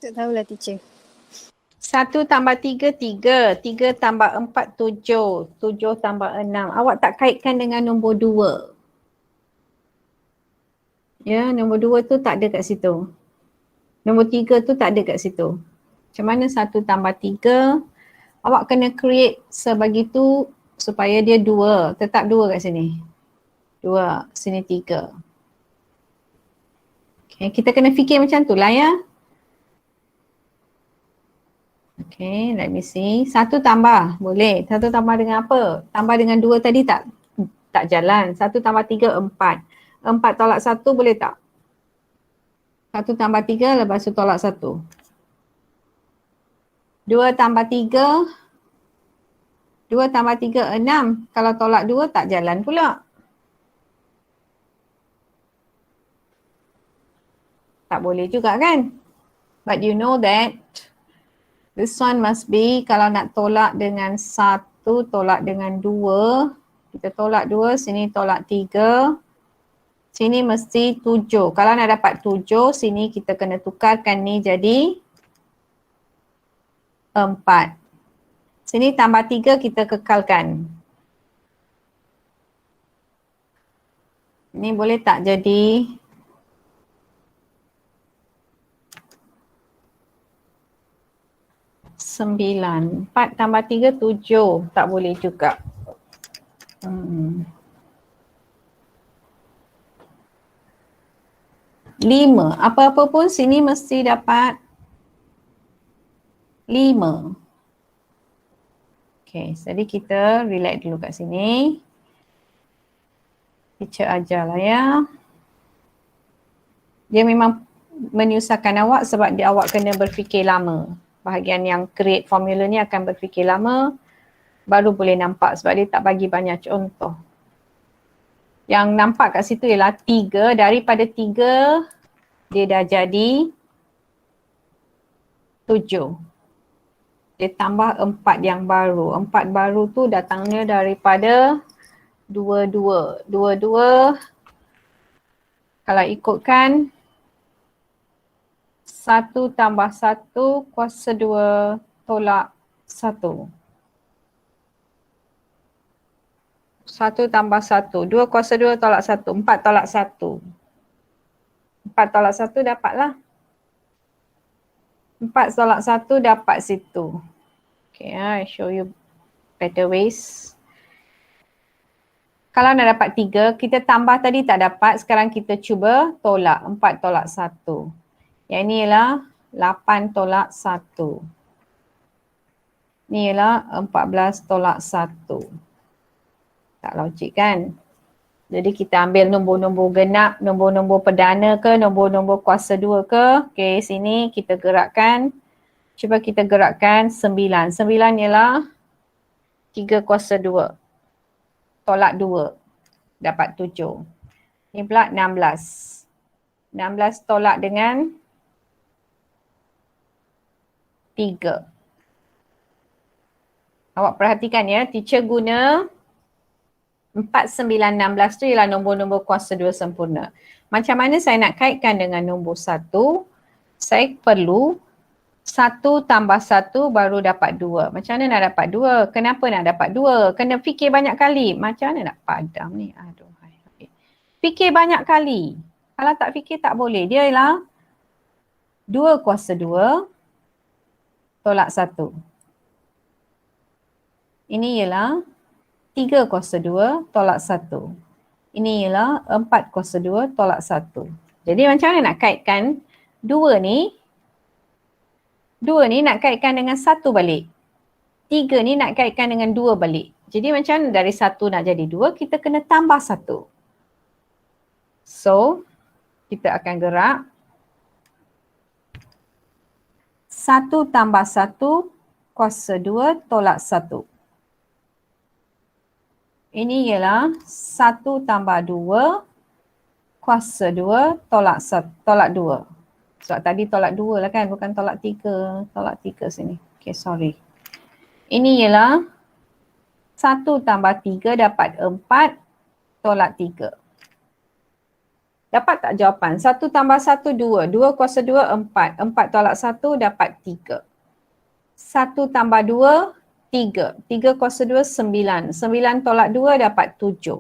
Tak tahulah teacher. 1 tambah 3, 3. 3 tambah 4, 7. 7 tambah 6. Awak tak kaitkan dengan nombor 2. Ya, nombor 2 tu tak ada kat situ. Nombor 3 tu tak ada kat situ. Macam mana 1 tambah 3? Awak kena create sebegitu supaya dia 2. Tetap 2 kat sini. 2, sini 3. Okay, kita kena fikir macam tu lah ya. Okay, let me see. 1 tambah, boleh. 1 tambah dengan apa? Tambah dengan 2 tadi tak jalan. 1 tambah 3, 4. 4 tolak 1 boleh tak? 1 tambah 3 lepas tu tolak 1. 2 tambah 3. 2 tambah 3, 6. Kalau tolak 2 tak jalan pula. Tak boleh juga kan? But you know that this one must be, kalau nak tolak dengan 1, tolak dengan 2. Kita tolak 2, sini tolak 3. Sini mesti 7. Kalau nak dapat 7, sini kita kena tukarkan ni jadi 4. Sini tambah 3 kita kekalkan. Ni boleh tak jadi 9. 4 tambah 3, 7. Tak boleh juga. 5. Apa-apa pun sini mesti dapat 5. Okay, jadi kita relax dulu kat sini. Teacher ajarlah ya. Dia memang menyusahkan awak sebab awak kena berfikir lama. Bahagian yang create formula ni akan berfikir lama baru boleh nampak sebab dia tak bagi banyak contoh. Yang nampak kat situ ialah 3, daripada 3 dia dah jadi 7. Dia tambah 4 yang baru. 4 baru tu datangnya daripada 2. Kalau ikutkan 1 tambah 1 kuasa 2 tolak 1. 1 tambah 1. 2 kuasa 2 tolak 1. 4 tolak 1. 4 tolak 1 dapatlah. 4 tolak 1 dapat situ. Okay, I show you better ways. Kalau nak dapat 3, kita tambah tadi tak dapat. Sekarang kita cuba tolak. 4 tolak 1. Yang ni ialah 8 tolak 1. Ni ialah 14 tolak 1. Tak logik kan? Jadi kita ambil nombor-nombor genap, nombor-nombor perdana ke, nombor-nombor kuasa 2 ke. Okey, sini kita gerakkan. Cuba kita gerakkan 9. 9 ialah 3 kuasa 2. Tolak 2. Dapat 7. Ni pula 16. 16 tolak dengan 3. Awak perhatikan ya, teacher guna 4, 9, 16 tu ialah nombor-nombor kuasa 2 sempurna. Macam mana saya nak kaitkan dengan nombor 1? Saya perlu 1 tambah 1 baru dapat 2. Macam mana nak dapat 2? Kenapa nak dapat 2? Kena fikir banyak kali. Macam mana nak padam ni? Aduh. Okay. Fikir banyak kali. Kalau tak fikir tak boleh. Dia ialah 2 kuasa 2 tolak 1. Ini ialah 3 kuasa 2 tolak 1. Ini ialah 4 kuasa 2 tolak 1. Jadi macam mana nak kaitkan 2 ni? 2 ni nak kaitkan dengan 1 balik. 3 ni nak kaitkan dengan 2 balik. Jadi macam mana dari 1 nak jadi 2, kita kena tambah 1. So, kita akan gerak. 1 tambah 1 kuasa 2 tolak 1. Ini ialah 1 tambah 2 kuasa 2 tolak 2. Sebab tadi tolak 2 lah kan, bukan tolak 3. Tolak 3 sini. Okay, sorry. Ini ialah 1 tambah 3 dapat 4 tolak 3. Dapat tak jawapan? 1 tambah 1, 2. 2 kuasa 2, 4. 4 tolak 1 dapat 3. 1 tambah 2, 3. 3 kuasa 2, 9. 9 tolak 2 dapat 7.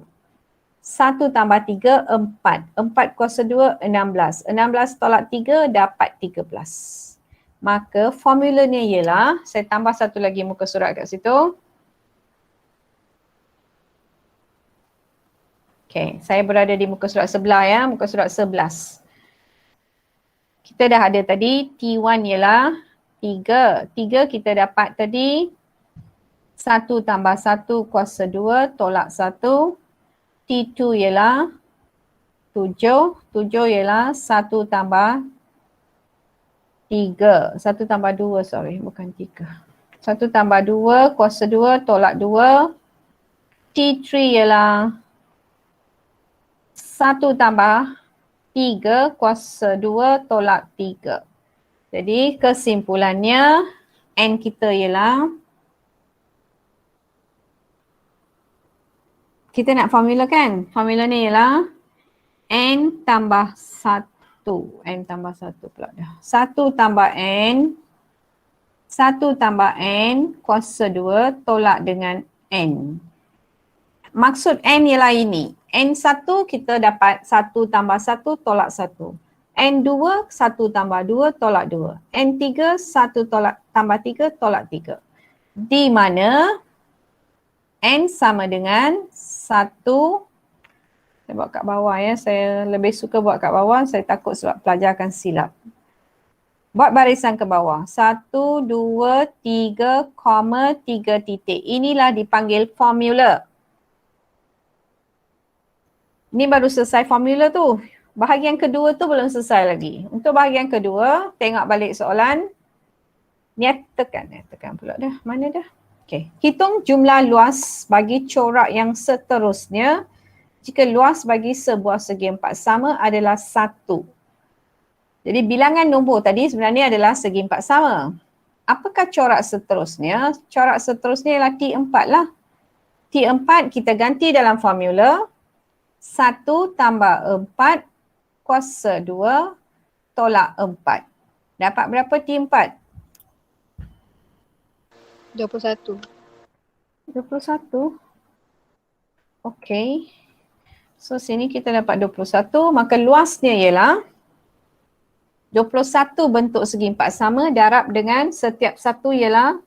1 tambah 3, 4. 4 kuasa 2, 16. 16 tolak 3 dapat 13. Maka formulanya ialah, saya tambah satu lagi muka surat kat situ. Okay, saya berada di muka surat sebelah ya, muka surat 11. Kita dah ada tadi, T1 ialah 3. 3 kita dapat tadi 1 tambah 1 kuasa 2 tolak 1. T2 ialah 7. 7 ialah 1 tambah 3. 1 tambah 2, sorry, bukan 3. 1 tambah 2 kuasa 2 tolak 2. T3 ialah 1 tambah 3 kuasa 2 tolak 3. Jadi kesimpulannya N kita ialah, kita nak formula kan? Formula ni ialah N tambah 1. N tambah 1 pula dah. 1 tambah N. 1 tambah N kuasa 2 tolak dengan N. Maksud N ialah ini. N1 kita dapat 1 tambah 1 tolak 1. N2 1 tambah 2 tolak 2. N3 1 tambah 3 tolak 3. Di mana N sama dengan 1. Saya buat kat bawah ya. Saya lebih suka buat kat bawah. Saya takut sebab pelajar akan silap. Buat barisan ke bawah. 1, 2, 3, 3 titik. Inilah dipanggil formula. Ni baru selesai formula tu. Bahagian kedua tu belum selesai lagi. Untuk bahagian kedua, tengok balik soalan. Ni tekan pula dah. Mana dah? Okey. Hitung jumlah luas bagi corak yang seterusnya jika luas bagi sebuah segi empat sama adalah 1. Jadi bilangan nombor tadi sebenarnya adalah segi empat sama. Apakah corak seterusnya? Corak seterusnya ialah T4 lah. T4 kita ganti dalam formula. 1 tambah 4 kuasa 2 tolak 4. Dapat berapa T4? 21. 21. Okey. So sini kita dapat 21. Maka luasnya ialah 21 bentuk segi empat sama darab dengan setiap satu ialah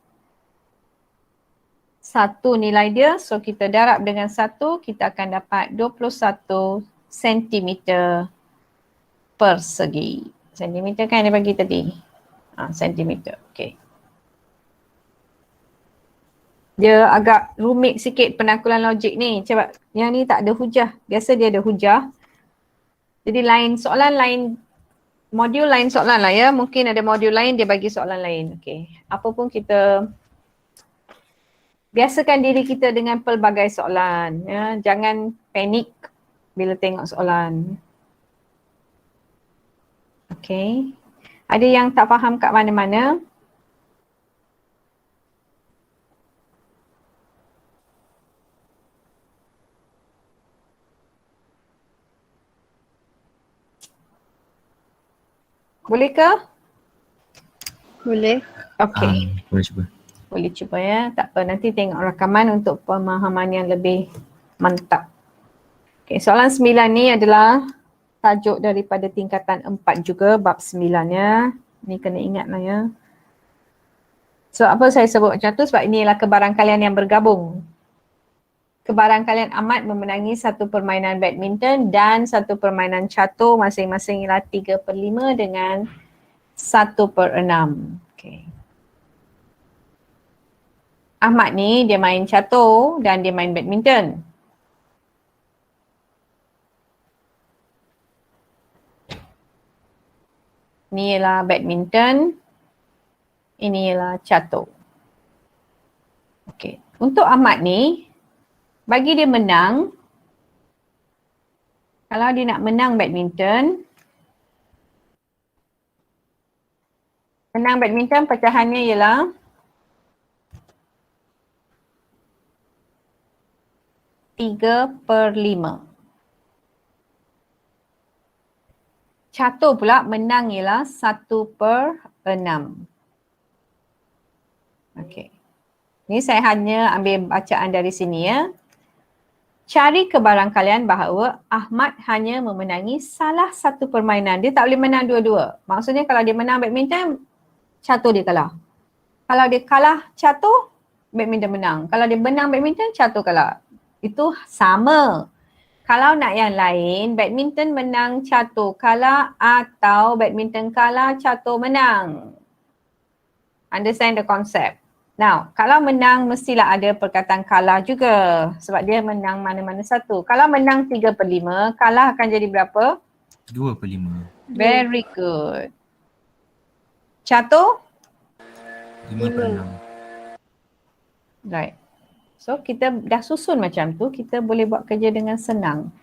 1 nilai dia. So kita darab dengan 1, kita akan dapat 21 cm persegi. Sentimeter kan dia bagi tadi? Sentimeter. Okey. Dia agak rumit sikit penakulan logik ni. Cuba yang ni tak ada hujah. Biasa dia ada hujah. Jadi lain soalan lain, modul lain soalan lah ya. Mungkin ada modul lain dia bagi soalan lain. Okey. Apa pun kita biasakan diri kita dengan pelbagai soalan. Ya. Jangan panik bila tengok soalan. Okey. Ada yang tak faham kat mana-mana? Boleh ke? Boleh. Okey. Boleh cuba. Boleh cuba ya. Tak apa, nanti tengok rakaman untuk pemahaman yang lebih mantap. Okey, soalan 9 ni adalah tajuk daripada tingkatan 4 juga, bab 9 ya. Ni kena ingat lah ya. So apa saya sebut macam tu? Sebab ini ialah kebarangkalian yang bergabung. Kebarangkalian amat memenangi satu permainan badminton dan satu permainan catur, masing-masing ialah 3/5 dengan 1/6. Okay. Ahmad ni dia main catur dan dia main badminton. Ni ialah badminton. Ini ialah catur. Okay. Untuk Ahmad ni, bagi dia menang, kalau dia nak menang badminton, menang badminton pecahannya ialah tiga per lima. Catur pula menang ialah 1/6. Okey. Ni saya hanya ambil bacaan dari sini ya. Cari kebarangkalian bahawa Ahmad hanya memenangi salah satu permainan. Dia tak boleh menang dua-dua. Maksudnya kalau dia menang badminton, catur dia kalah. Kalau dia kalah catur, badminton menang. Kalau dia menang badminton, catur kalah. Itu sama. Kalau nak yang lain, badminton menang, catur kalah atau badminton kalah, catur menang. Understand the concept? Now, kalau menang mestilah ada perkataan kalah juga sebab dia menang mana-mana satu. Kalau menang 3/5, kalah akan jadi berapa? 2/5. Very good. Catur? 5/6. Right. So kita dah susun macam tu, kita boleh buat kerja dengan senang.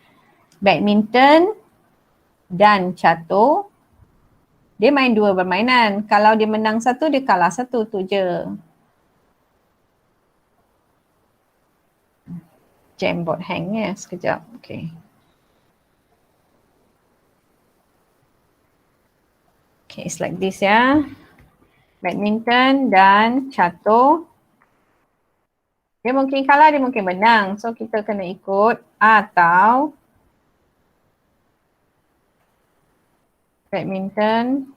Badminton dan catur, dia main 2 permainan. Kalau dia menang 1, dia kalah 1, tu je. Jamboard hang ya, sekejap. Okay. Okay, it's like this ya. Badminton dan catur. Dia mungkin kalah, dia mungkin menang. So kita kena ikut atau badminton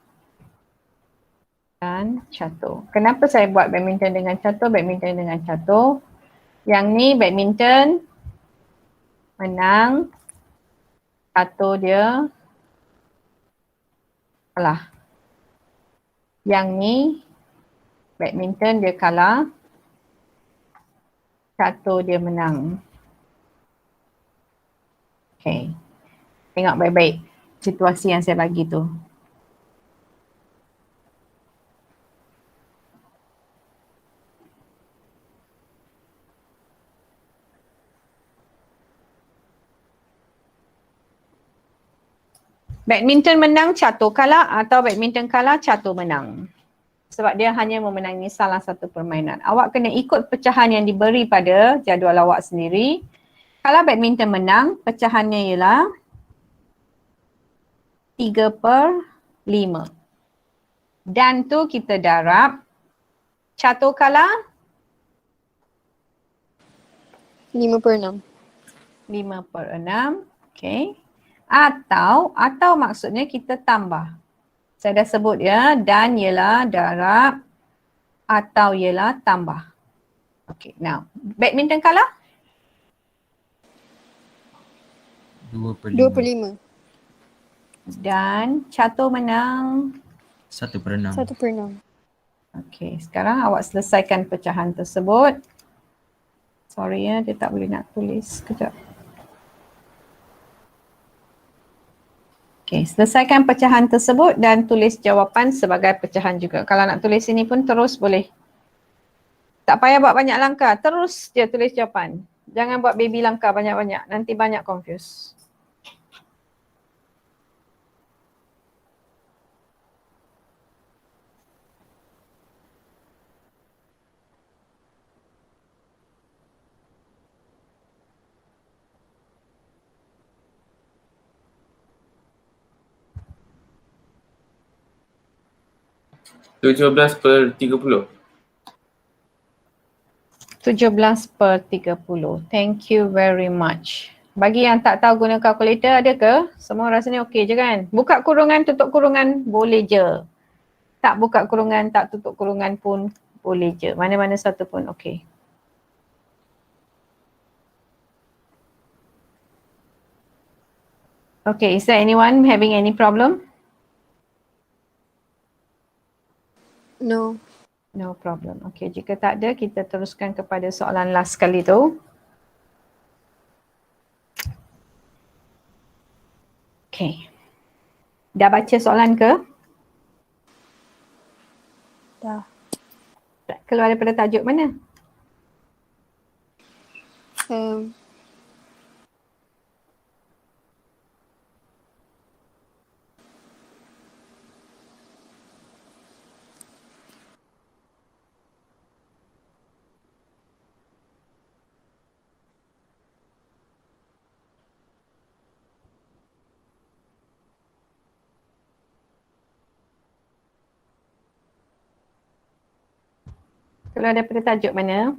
dan catur. Kenapa saya buat badminton dengan catur? Badminton dengan catur. Yang ni badminton menang, catur dia kalah. Yang ni badminton dia kalah, catur dia menang. Okay. Tengok baik-baik situasi yang saya bagi tu. Badminton menang, catur kalah atau badminton kalah, catur menang. Sebab dia hanya memenangi salah satu permainan. Awak kena ikut pecahan yang diberi pada jadual awak sendiri. Kalau badminton menang, pecahannya ialah 3/5. Dan tu kita darab. Catur kalah 5/6. 5/6. Okay. Atau maksudnya kita tambah. Saya dah sebut ya, dan ialah darab atau ialah tambah. Okay, now badminton kalah 2/5. 2/5. dan catur menang. 1/6. 1/6. Okay, sekarang awak selesaikan pecahan tersebut. Sorry ya, dia tak boleh nak tulis. Sekejap. Okay, selesaikan pecahan tersebut dan tulis jawapan sebagai pecahan juga. Kalau nak tulis ini pun terus boleh. Tak payah buat banyak langkah, terus je tulis jawapan. Jangan buat baby langkah banyak-banyak, nanti banyak confuse. Belas per 30. 17/30. Thank you very much. Bagi yang tak tahu guna kalkulator, ada ke? Semua rasanya okey je kan? Buka kurungan, tutup kurungan, boleh je. Tak buka kurungan, tak tutup kurungan pun boleh je. Mana-mana satu pun okey. Okay, is there anyone having any problem? No. No problem. Okay, jika tak ada, kita teruskan kepada soalan last kali tu. Okay. Dah baca soalan ke? Dah. Keluar daripada tajuk mana? Keluar daripada tajuk mana?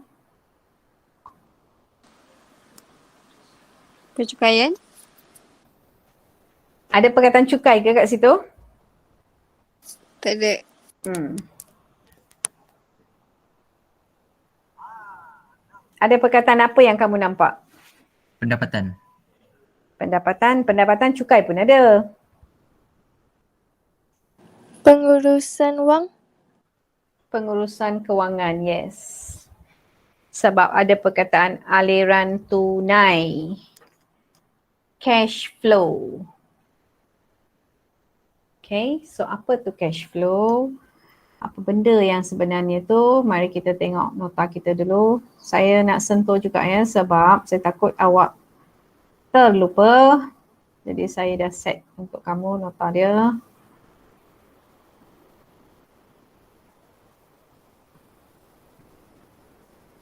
Percukaian? Ada perkataan cukai ke kat situ? Tak ada. Ada perkataan apa yang kamu nampak? Pendapatan. Pendapatan cukai pun ada. Pengurusan wang. Pengurusan kewangan, yes. Sebab ada perkataan aliran tunai. Cash flow. Okay, so apa tu cash flow? Apa benda yang sebenarnya tu? Mari kita tengok nota kita dulu. Saya nak sentuh juga ya sebab saya takut awak terlupa. Jadi saya dah set untuk kamu nota dia.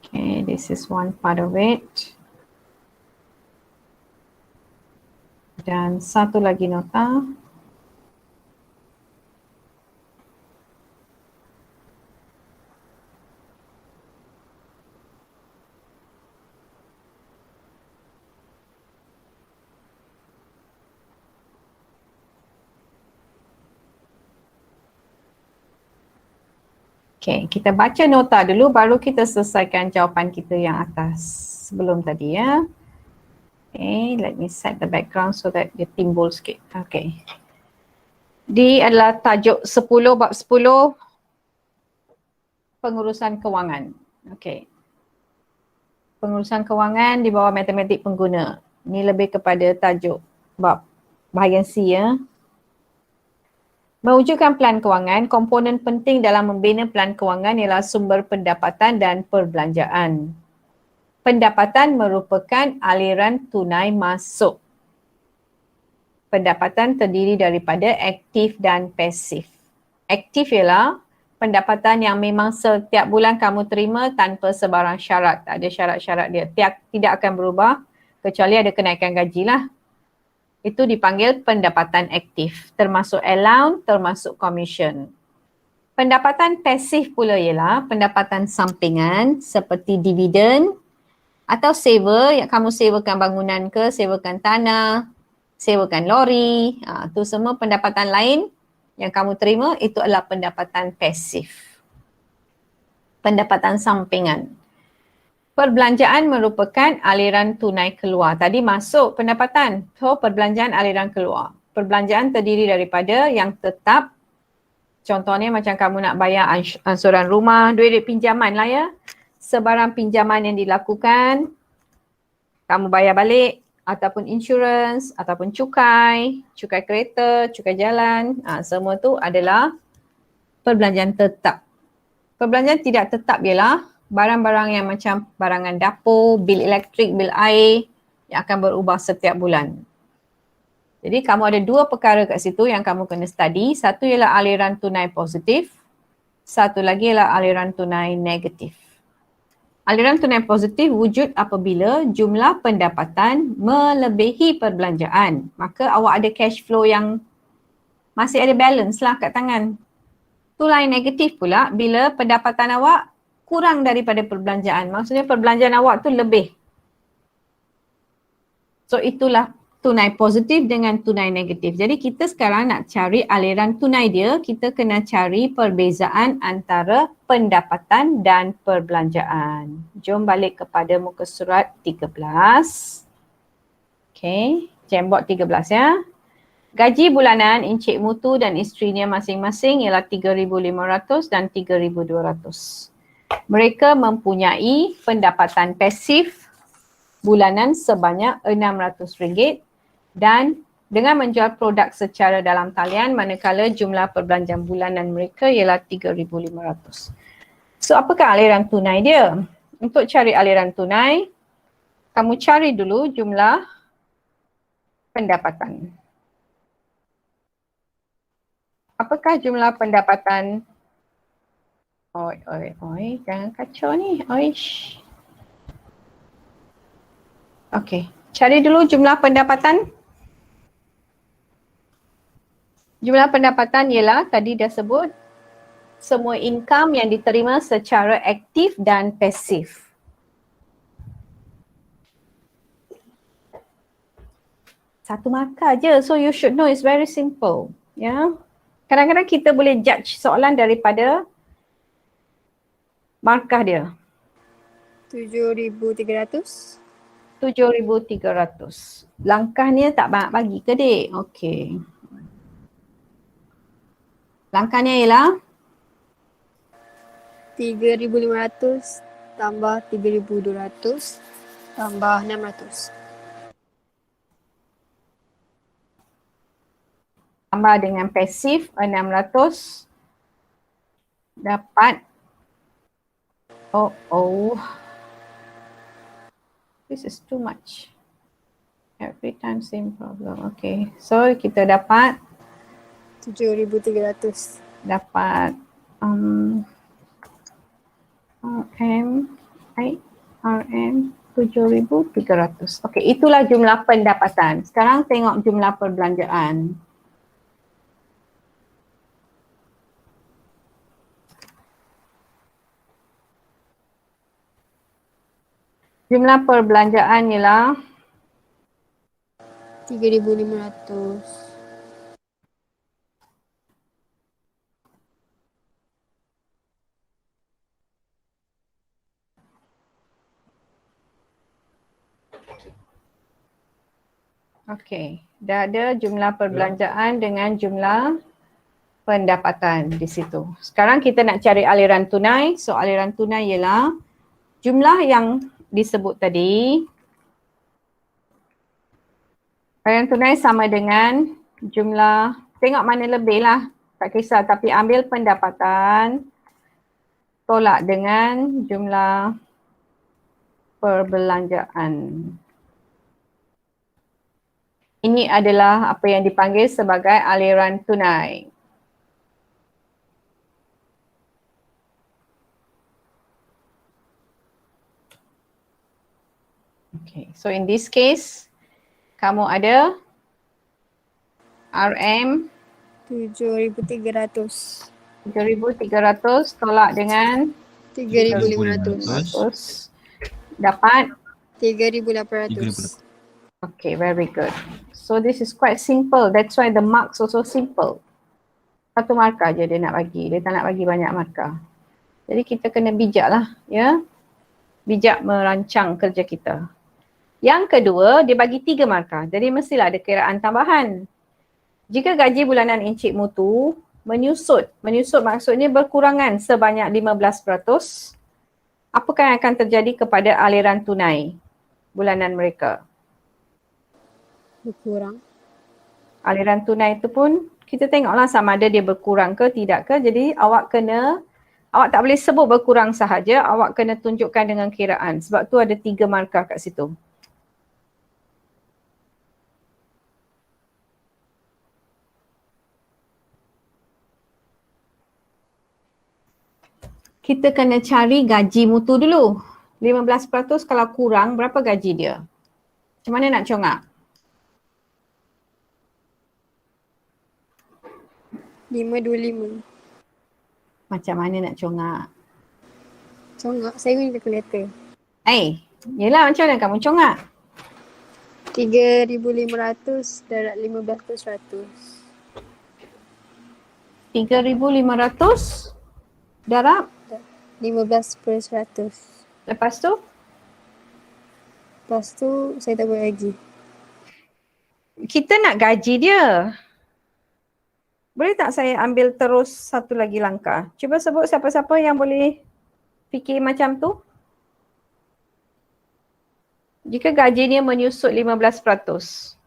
Okay, this is one part of it. Dan satu lagi nota. Okay, kita baca nota dulu baru kita selesaikan jawapan kita yang atas sebelum tadi ya. Okay, let me set the background so that dia timbul sikit. Okay. D adalah tajuk 10 bab 10 pengurusan kewangan. Okay. Pengurusan kewangan di bawah matematik pengguna. Ini lebih kepada tajuk bab bahagian C ya. Mewujudkan pelan kewangan, komponen penting dalam membina pelan kewangan ialah sumber pendapatan dan perbelanjaan. Pendapatan merupakan aliran tunai masuk. Pendapatan terdiri daripada aktif dan pasif. Aktif ialah pendapatan yang memang setiap bulan kamu terima tanpa sebarang syarat. Tak ada syarat-syarat dia. Tidak akan berubah kecuali ada kenaikan gaji lah. Itu dipanggil pendapatan aktif, termasuk allowance, termasuk commission. Pendapatan pasif pula ialah pendapatan sampingan seperti dividen atau sewa, yang kamu sewakan bangunan ke, sewakan tanah, sewakan lori. Itu semua pendapatan lain yang kamu terima, itu adalah pendapatan pasif. Pendapatan sampingan. Perbelanjaan merupakan aliran tunai keluar. Tadi masuk pendapatan. So, perbelanjaan aliran keluar. Perbelanjaan terdiri daripada yang tetap. Contohnya macam kamu nak bayar angsuran rumah, duit pinjaman lah ya. Sebarang pinjaman yang dilakukan, kamu bayar balik. Ataupun insurans, ataupun cukai kereta, cukai jalan. Semua tu adalah perbelanjaan tetap. Perbelanjaan tidak tetap ialah barang-barang yang macam barangan dapur, bil elektrik, bil air yang akan berubah setiap bulan. Jadi kamu ada dua perkara kat situ yang kamu kena study. Satu ialah aliran tunai positif. Satu lagi ialah aliran tunai negatif. Aliran tunai positif wujud apabila jumlah pendapatan melebihi perbelanjaan. Maka awak ada cash flow yang masih ada balance lah kat tangan. Tunai negatif pula bila pendapatan awak kurang daripada perbelanjaan. Maksudnya perbelanjaan awak tu lebih. So itulah tunai positif dengan tunai negatif. Jadi kita sekarang nak cari aliran tunai dia, kita kena cari perbezaan antara pendapatan dan perbelanjaan. Jom balik kepada muka surat 13. Okay, Jamboard 13 ya. Gaji bulanan Encik Mutu dan isterinya masing-masing ialah 3,500 dan 3,200. Mereka mempunyai pendapatan pasif bulanan sebanyak RM600 dan dengan menjual produk secara dalam talian manakala jumlah perbelanjaan bulanan mereka ialah 3,500. So apakah aliran tunai dia? Untuk cari aliran tunai, kamu cari dulu jumlah pendapatan. Apakah jumlah pendapatan? Oi, jangan kacau ni. Oish. Okey, cari dulu jumlah pendapatan. Jumlah pendapatan ialah tadi dah sebut semua income yang diterima secara aktif dan pasif. Satu markah je, so you should know it's very simple. Ya. Kadang-kadang kita boleh judge soalan daripada markah dia. 7,300. 7,300. Langkahnya tak banyak bagi ke dek? Okey. Langkahnya ialah 3,500 tambah 3,200 tambah 600. tambah dengan pasif 600 dapat this is too much. Every time same problem. Okay. So kita dapat 7,300. RM 7,300. Okay, itulah jumlah pendapatan. Sekarang tengok jumlah perbelanjaan. Jumlah perbelanjaan ialah 3,500. okey, dah ada jumlah perbelanjaan dengan jumlah pendapatan di situ. Sekarang kita nak cari aliran tunai. So aliran tunai ialah jumlah yang disebut tadi. Aliran tunai sama dengan jumlah, tengok mana lebih lah, tak kisah, tapi ambil pendapatan tolak dengan jumlah perbelanjaan. Ini adalah apa yang dipanggil sebagai aliran tunai. Okay, so in this case, kamu ada RM 7,300. 7,300 tolak dengan 3,500. dapat 3,800. okay, very good. So this is quite simple. That's why the marks also simple. Satu markah je dia nak bagi. Dia tak nak bagi banyak markah. Jadi kita kena bijak lah, ya. Bijak merancang kerja kita. Yang kedua, dia bagi 3 markah. Jadi mestilah ada kiraan tambahan. Jika gaji bulanan Encik Mutu menyusut maksudnya berkurangan sebanyak 15%, apakah yang akan terjadi kepada aliran tunai bulanan mereka? Berkurang. Aliran tunai itu pun kita tengoklah sama ada dia berkurang ke tidak ke. Jadi awak tak boleh sebut berkurang sahaja, awak kena tunjukkan dengan kiraan. Sebab tu ada 3 markah kat situ. Kita kena cari gaji Mutu dulu. 15% kalau kurang, berapa gaji dia? Macam mana nak congak? 525. Macam mana nak congak? Congak, saya guna kalkulator. Yelah, macam mana kamu congak? 3,500 darab 15%. 3,500 darab 15%. lepas tu? Lepas tu saya tak buat lagi. Kita nak gaji dia. Boleh tak saya ambil terus satu lagi langkah? Cuba sebut siapa-siapa yang boleh fikir macam tu. Jika gajinya menyusut 15%.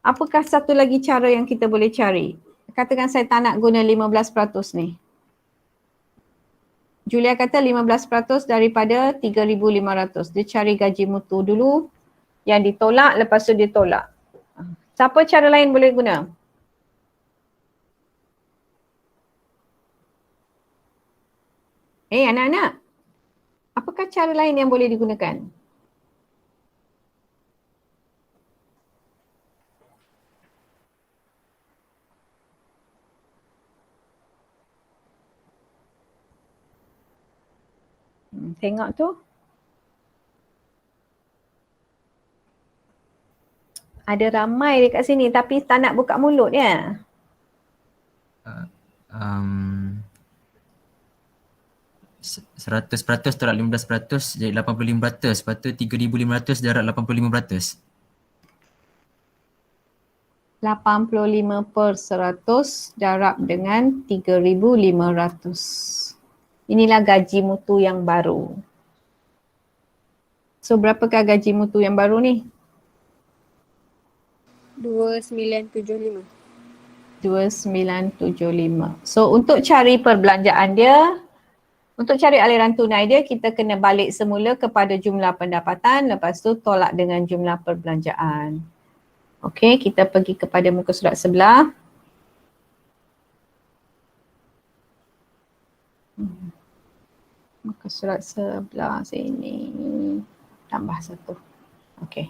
Apakah satu lagi cara yang kita boleh cari? Katakan saya tak nak guna 15% ni. Julia kata 15% daripada 3,500. Dia cari gaji Mutu dulu. Yang ditolak, lepas tu dia tolak. Siapa cara lain boleh guna? Anak-anak. Apakah cara lain yang boleh digunakan? Tengok tu. Ada ramai dekat sini tapi tak nak buka mulut ya. 100% tolak 15% jadi 85%. Lepas tu 3,500 darab 85%. 85% darab dengan 3,500. Inilah gaji Mutu yang baru. So berapakah gaji Mutu yang baru ni? 2,975. 2,975. So untuk cari perbelanjaan dia, Untuk cari aliran tunai dia, kita kena balik semula kepada jumlah pendapatan, lepas tu tolak dengan jumlah perbelanjaan. Okey, kita pergi kepada muka surat sebelah. Muka surat sebelah sini. Tambah satu. Okey.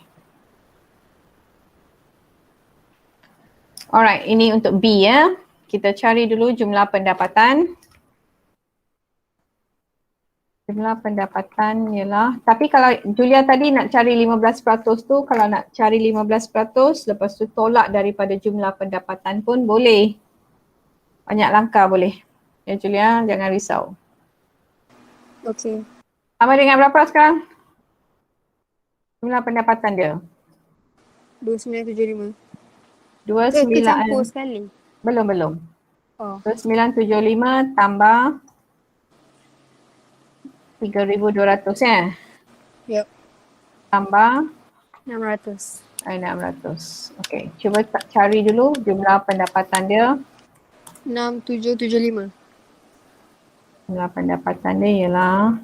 Alright, ini untuk B ya. Kita cari dulu jumlah pendapatan. Jumlah pendapatan ialah, tapi kalau Julia tadi nak cari 15% tu, kalau nak cari 15% lepas tu tolak daripada jumlah pendapatan pun boleh. Banyak langkah boleh. Ya Julia, jangan risau. Okey. Sama dengan berapa sekarang? Jumlah pendapatan dia. 2975. 29. Kecampur sekali. Belum. Oh. 2975 tambah 3,200 ya? Yup. Tambah 600. 600. Okey, cuba cari dulu jumlah pendapatan dia. 6775. Jumlah pendapatan dia ialah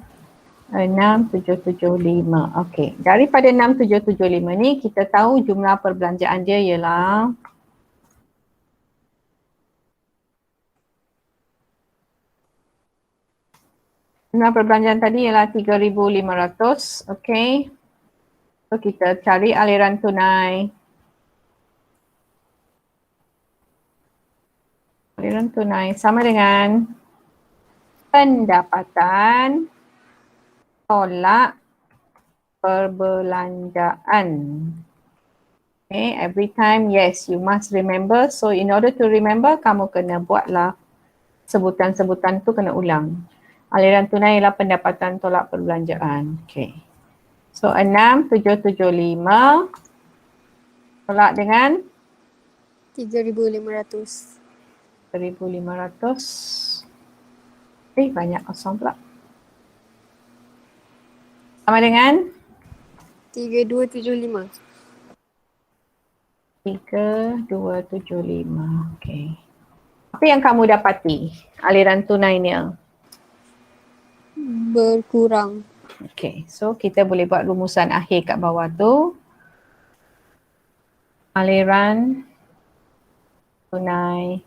6775. Okey, daripada 6775 ni kita tahu jumlah perbelanjaan dia ialah jumlah perbelanjaan tadi ialah 3,500. Okey. So kita cari aliran tunai. Aliran tunai sama dengan pendapatan tolak perbelanjaan. Okay, every time yes you must remember. So in order to remember, kamu kena buatlah sebutan-sebutan tu kena ulang. Aliran tunai ialah pendapatan tolak perbelanjaan. Okay. So 6,775 tolak dengan 3500. 1,500. Banyak kosong pula. Sama dengan 3275. 3,275. Okay. Apa yang kamu dapati aliran tunainya? Berkurang. Okay, so kita boleh buat rumusan akhir kat bawah tu. Aliran tunai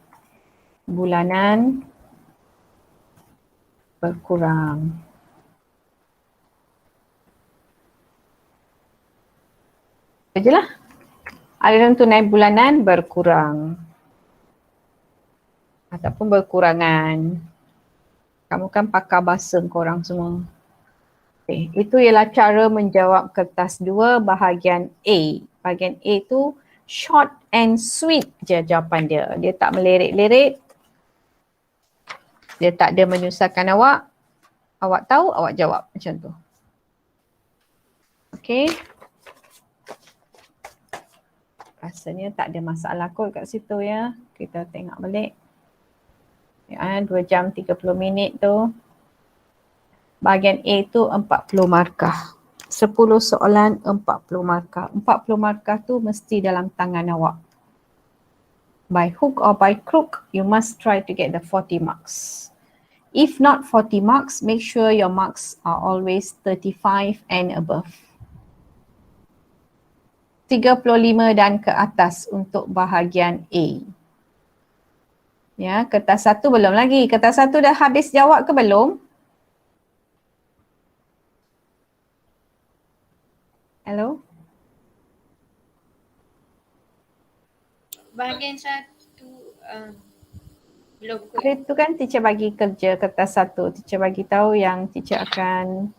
bulanan berkurang. Itu je lah. Aliran tunai bulanan berkurang. Ataupun berkurangan. Kamu kan pakar bahasa korang semua. Okay. Itu ialah cara menjawab kertas 2 bahagian A. Bahagian A tu short and sweet je jawapan dia. Dia tak melirik-lirik. Dia tak ada menyusahkan awak. Awak tahu, awak jawab macam tu. Okay. Rasanya tak ada masalah kot kat situ ya. Kita tengok balik. Ya, 2 jam 30 minit tu. Bahagian A tu 40 markah. 10 soalan 40 markah. 40 markah tu mesti dalam tangan awak. By hook or by crook, you must try to get the 40 marks. If not 40 marks, make sure your marks are always 35 and above. 35 dan ke atas untuk bahagian A. Ya, kertas 1 belum lagi. Kertas 1 dah habis jawab ke belum? Hello? Bahagian 1 belum kot. Hari tu kan teacher bagi kerja kertas 1. Teacher bagi tahu yang teacher akan